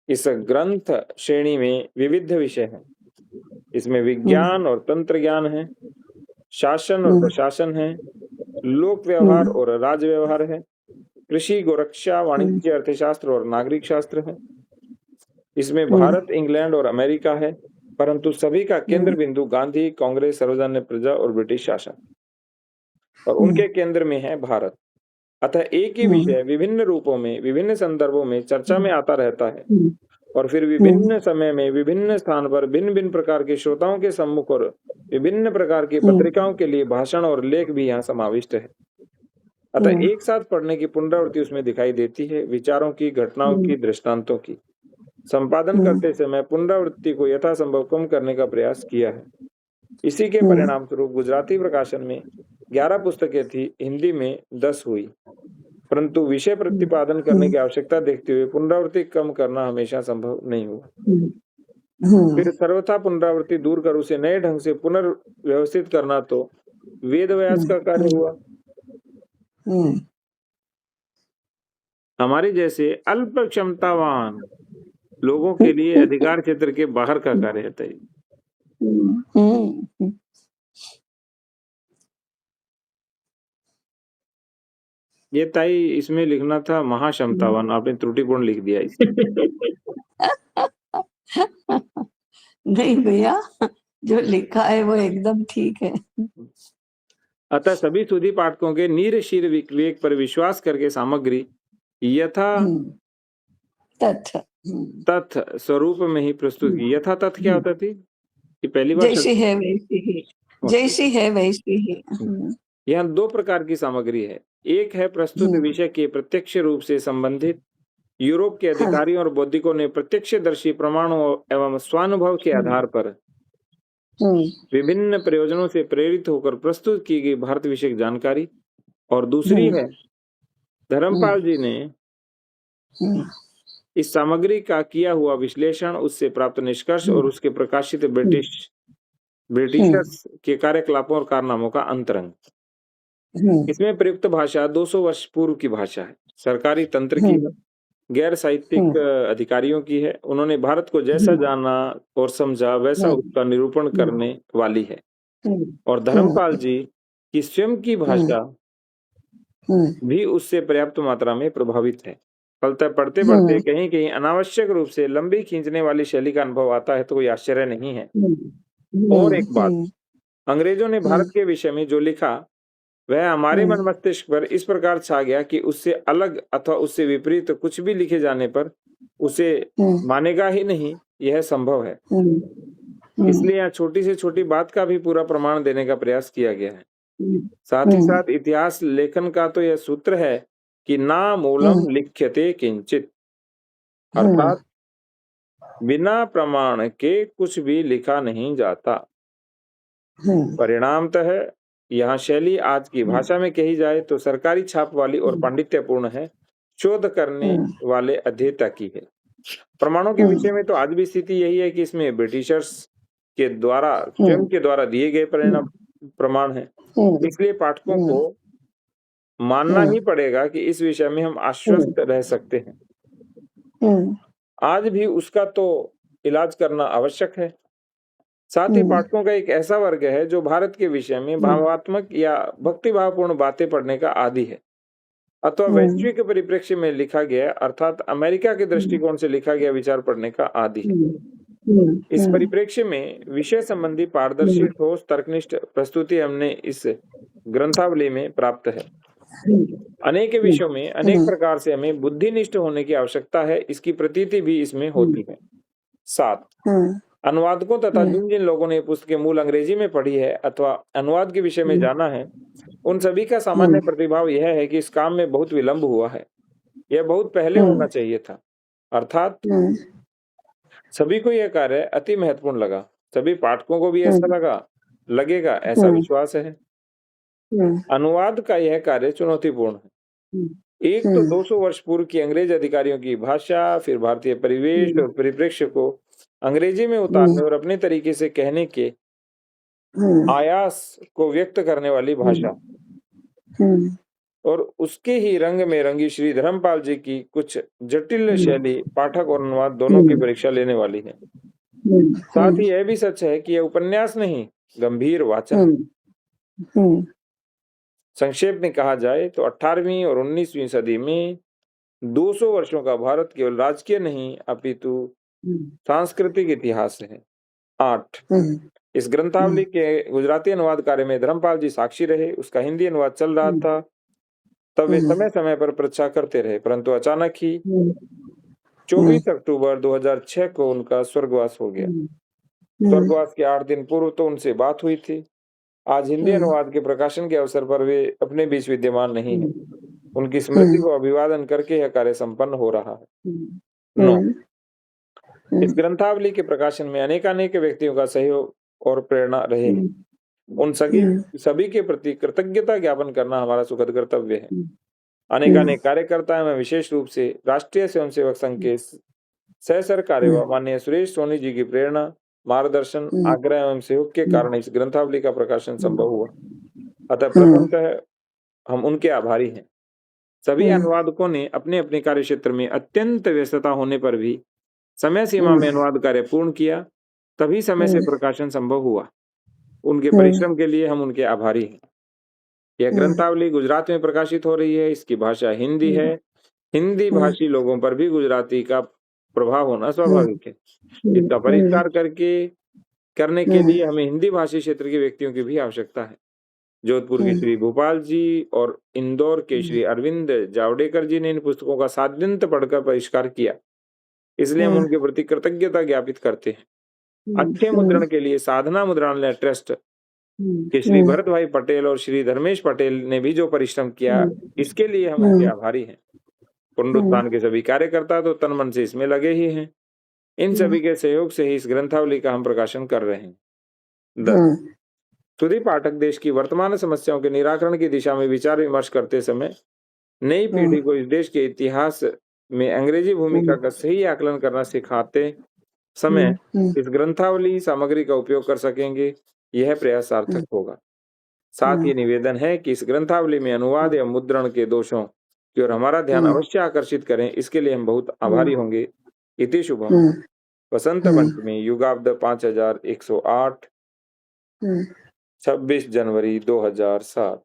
इस ग्रंथ श्रेणी में विविध विषय हैं। इसमें विज्ञान और तंत्र ज्ञान है, शासन और प्रशासन है, लोक व्यवहार और राज्य व्यवहार है, कृषि, गोरक्षा, वाणिज्य, अर्थशास्त्र और नागरिक शास्त्र है। इसमें भारत, इंग्लैंड और अमेरिका है, परंतु सभी का केंद्र बिंदु गांधी, कांग्रेस, सर्वजन प्रजा और ब्रिटिश शासन, और उनके केंद्र में है भारत। अतः एक ही विषय विभिन्न रूपों में, विभिन्न संदर्भों में चर्चा में आता रहता है, और फिर विभिन्न समय में, विभिन्न स्थान पर, भिन्न भिन्न प्रकार के श्रोताओं के सम्मुख और विभिन्न प्रकार की पत्रिकाओं के लिए भाषण और लेख भी यहाँ समाविष्ट है। अतः एक साथ पढ़ने की पुनरावृत्ति उसमें दिखाई देती है, विचारों की, घटनाओं की, दृष्टांतों की। संपादन करते समय पुनरावृत्ति को यथासंभव कम करने का प्रयास किया है। इसी के परिणाम स्वरूप गुजराती प्रकाशन में 11 पुस्तकें थी, हिंदी में 10 हुई, परंतु विषय प्रतिपादन करने की आवश्यकता देखते हुए पुनरावृत्ति कम करना हमेशा संभव नहीं हुआ। फिर सर्वथा पुनरावृत्ति दूर कर उसे नए ढंग से पुनर्व्यवस्थित करना तो वेद व्यास का कार्य हुआ। हमारे जैसे अल्प क्षमतावान लोगों के लिए अधिकार क्षेत्र के बाहर का कार्य है। ये ताई इसमें लिखना था महाक्षमतावान, आपने त्रुटिपूर्ण लिख दिया इसमें। नहीं भैया, जो लिखा है वो एकदम ठीक है। अतः सभी सुधी पाठकों के नीर शीर विवेक पर विश्वास करके सामग्री यथा तथ्य स्वरूप में ही प्रस्तुत की। यथा तथ्य क्या होता थी? ये पहली बार जैसी है वैसी ही, जैसी है वैसी ही। यहाँ 2 प्रकार की सामग्री है। एक है प्रस्तुत विषय के प्रत्यक्ष रूप से संबंधित, यूरोप के अधिकारियों और बौद्धिकों ने प्रत्यक्षदर्शी प्रमाणों एवं स्वानुभव के आधार पर विभिन्न प्रयोजनों से प्रेरित होकर प्रस्तुत की गई भारत विषयक जानकारी, और दूसरी है धर्मपाल जी ने इस सामग्री का किया हुआ विश्लेषण, उससे प्राप्त निष्कर्ष और उसके प्रकाशित ब्रिटिशर्स के कार्यकलापों और कारनामों का अंतरंग। इसमें प्रयुक्त भाषा 200 वर्ष पूर्व की भाषा है, सरकारी तंत्र की है, गैर साहित्यिक अधिकारियों की है। उन्होंने भारत को जैसा जाना और समझा वैसा उसका निरूपण करने वाली है, और धर्मपाल जी की स्वयं की भाषा भी उससे पर्याप्त मात्रा में प्रभावित है। फलतः पढ़ते पढ़ते कहीं कहीं अनावश्यक रूप से लंबी खींचने वाली शैली का अनुभव आता है तो कोई आश्चर्य नहीं है। और एक बात, अंग्रेजों ने भारत के विषय में जो लिखा वह हमारे मन मस्तिष्क पर इस प्रकार छा गया कि उससे अलग अथवा उससे विपरीत कुछ भी लिखे जाने पर उसे मानेगा ही नहीं, यह संभव है। इसलिए यहाँ छोटी से छोटी बात का भी पूरा प्रमाण देने का प्रयास किया गया है। साथ ही साथ इतिहास लेखन का तो यह सूत्र है कि ना मूलम लिख्यते किंचित, अर्थात बिना प्रमाण के कुछ भी लिखा नहीं जाता। परिणामतः यहाँ शैली आज की भाषा में कही जाए तो सरकारी छाप वाली और पांडित्यपूर्ण है, शोध करने वाले अध्येता की है। प्रमाणों के विषय में तो आज भी स्थिति यही है कि इसमें ब्रिटिशर्स के द्वारा स्वयं के द्वारा दिए गए प्रमाण है। इसलिए पाठकों को मानना ही पड़ेगा कि इस विषय में हम आश्वस्त रह सकते हैं। आज भी उसका तो इलाज करना आवश्यक है। साथ ही पाठकों का एक ऐसा वर्ग है जो भारत के विषय में भावात्मक या भक्तिभावपूर्ण बातें पढ़ने का आदी है, अथवा वैश्विक परिप्रेक्ष्य में लिखा गया अर्थात अमेरिका के दृष्टिकोण से लिखा गया विचार पढ़ने का आदी है। इस परिप्रेक्ष्य में विषय संबंधी पारदर्शी ठोस तर्कनिष्ठ प्रस्तुति हमने इस ग्रंथावली में प्राप्त है। अनेक विषयों में अनेक प्रकार से हमें बुद्धिनिष्ठ होने की आवश्यकता है, इसकी प्रतीति भी इसमें होती है। 7, अनुवादकों तथा जिन जिन लोगों ने पुस्तक मूल अंग्रेजी में पढ़ी है अथवा अनुवाद के विषय में जाना है, उन सभी का सामान्य प्रतिभाव यह है कि इस काम में बहुत विलंब हुआ है, यह बहुत पहले होना चाहिए था। अर्थात सभी को यह कार्य अति महत्वपूर्ण लगा, सभी पाठकों को भी ऐसा लगेगा, ऐसा विश्वास है। अनुवाद का यह कार्य चुनौतीपूर्ण है। एक तो 200 वर्ष पूर्व की अंग्रेज अधिकारियों की भाषा, फिर भारतीय परिवेश और परिप्रेक्ष्य को अंग्रेजी में उतारने और अपने तरीके से कहने के आयास को व्यक्त करने वाली भाषा, और उसके ही रंग में रंगी श्री धर्मपाल जी की कुछ जटिल शैली पाठक और अनुवाद दोनों की परीक्षा लेने वाली है। साथ ही यह भी सच है कि यह उपन्यास नहीं, गंभीर वाचन। संक्षेप में कहा जाए तो 18वीं और 19वीं सदी में 200 वर्षों का भारत केवल राजकीय नहीं अपितु सांस्कृतिक इतिहास है। 8, इस ग्रंथावली के गुजराती अनुवाद कार्य में धर्मपाल जी साक्षी रहे। उसका हिंदी अनुवाद चल रहा था, तब वे समय समय पर प्रतीक्षा करते रहे, परंतु अचानक ही 24 अक्टूबर 2006 को उनका स्वर्गवास हो गया। स्वर्गवास के 8 दिन पूर्व तो उनसे बात हुई थी। आज हिंदी अनुवाद के प्रकाशन के अवसर पर वे अपने बीच विद्यमान नहीं है। उनकी स्मृति को अभिवादन करके यह कार्य संपन्न हो रहा है। 9, इस ग्रंथावली के प्रकाशन में अनेकानेक व्यक्तियों का सहयोग और प्रेरणा रहे। उन सभी के प्रति कृतज्ञता ज्ञापन करना हमारा सुखद कर्तव्य है। अनेकानेक कार्यकर्ता एवं विशेष रूप से राष्ट्रीय स्वयंसेवक संघ के सह कार्यवाह माननीय सुरेश सोनी जी की प्रेरणा, मार्गदर्शन, आग्रह एवं सहयोग के कारण इस ग्रंथावली का प्रकाशन संभव हुआ। अतः प्रथमतः हम उनके आभारी हैं। सभी अनुवादकों ने अपने अपने कार्य क्षेत्र में अत्यंत व्यस्तता होने पर भी समय सीमा में अनुवाद कार्य पूर्ण किया, तभी समय से प्रकाशन संभव हुआ। उनके परिश्रम के लिए हम उनके आभारी हैं। यह ग्रंथावली गुजरात में प्रकाशित हो रही है, इसकी भाषा हिंदी है। हिंदी भाषी लोगों पर भी गुजराती का प्रभाव होना स्वाभाविक है। इसका परिष्कार करने के लिए हमें हिंदी भाषी क्षेत्र के व्यक्तियों की भी आवश्यकता है। जोधपुर के श्री भोपाल जी और इंदौर के श्री अरविंद जावड़ेकर जी ने इन पुस्तकों का साध्यंत पढ़कर परिष्कार किया, इसलिए हम उनके प्रति कृतज्ञता ज्ञापित करते हैं। अच्छे मुद्रण के लिए साधना मुद्रणालय ट्रस्ट के श्री भरत भाई पटेल और श्री धर्मेश पटेल ने भी जो परिश्रम किया, इसके लिए हम उनके आभारी हैं। पुनरुत्थान के सभी कार्यकर्ता तो तन मन से इसमें लगे ही हैं। इन सभी के सहयोग से ही इस ग्रंथावली का हम प्रकाशन कर रहे हैं। 10 सुधी पाठक देश की वर्तमान समस्याओं के निराकरण की दिशा में विचार विमर्श करते समय नई पीढ़ी को इस देश के इतिहास में अंग्रेजी भूमिका का सही आकलन करना सिखाते समय इस ग्रंथावली सामग्री का उपयोग कर सकेंगे, यह प्रयास सार्थक होगा। साथ ही निवेदन है कि इस ग्रंथावली में अनुवाद या मुद्रण के दोषों की ओर हमारा ध्यान अवश्य आकर्षित करें, इसके लिए हम बहुत आभारी होंगे। इति शुभम। वसंत पंचमी युगाब्द 5108 26 जनवरी 2007।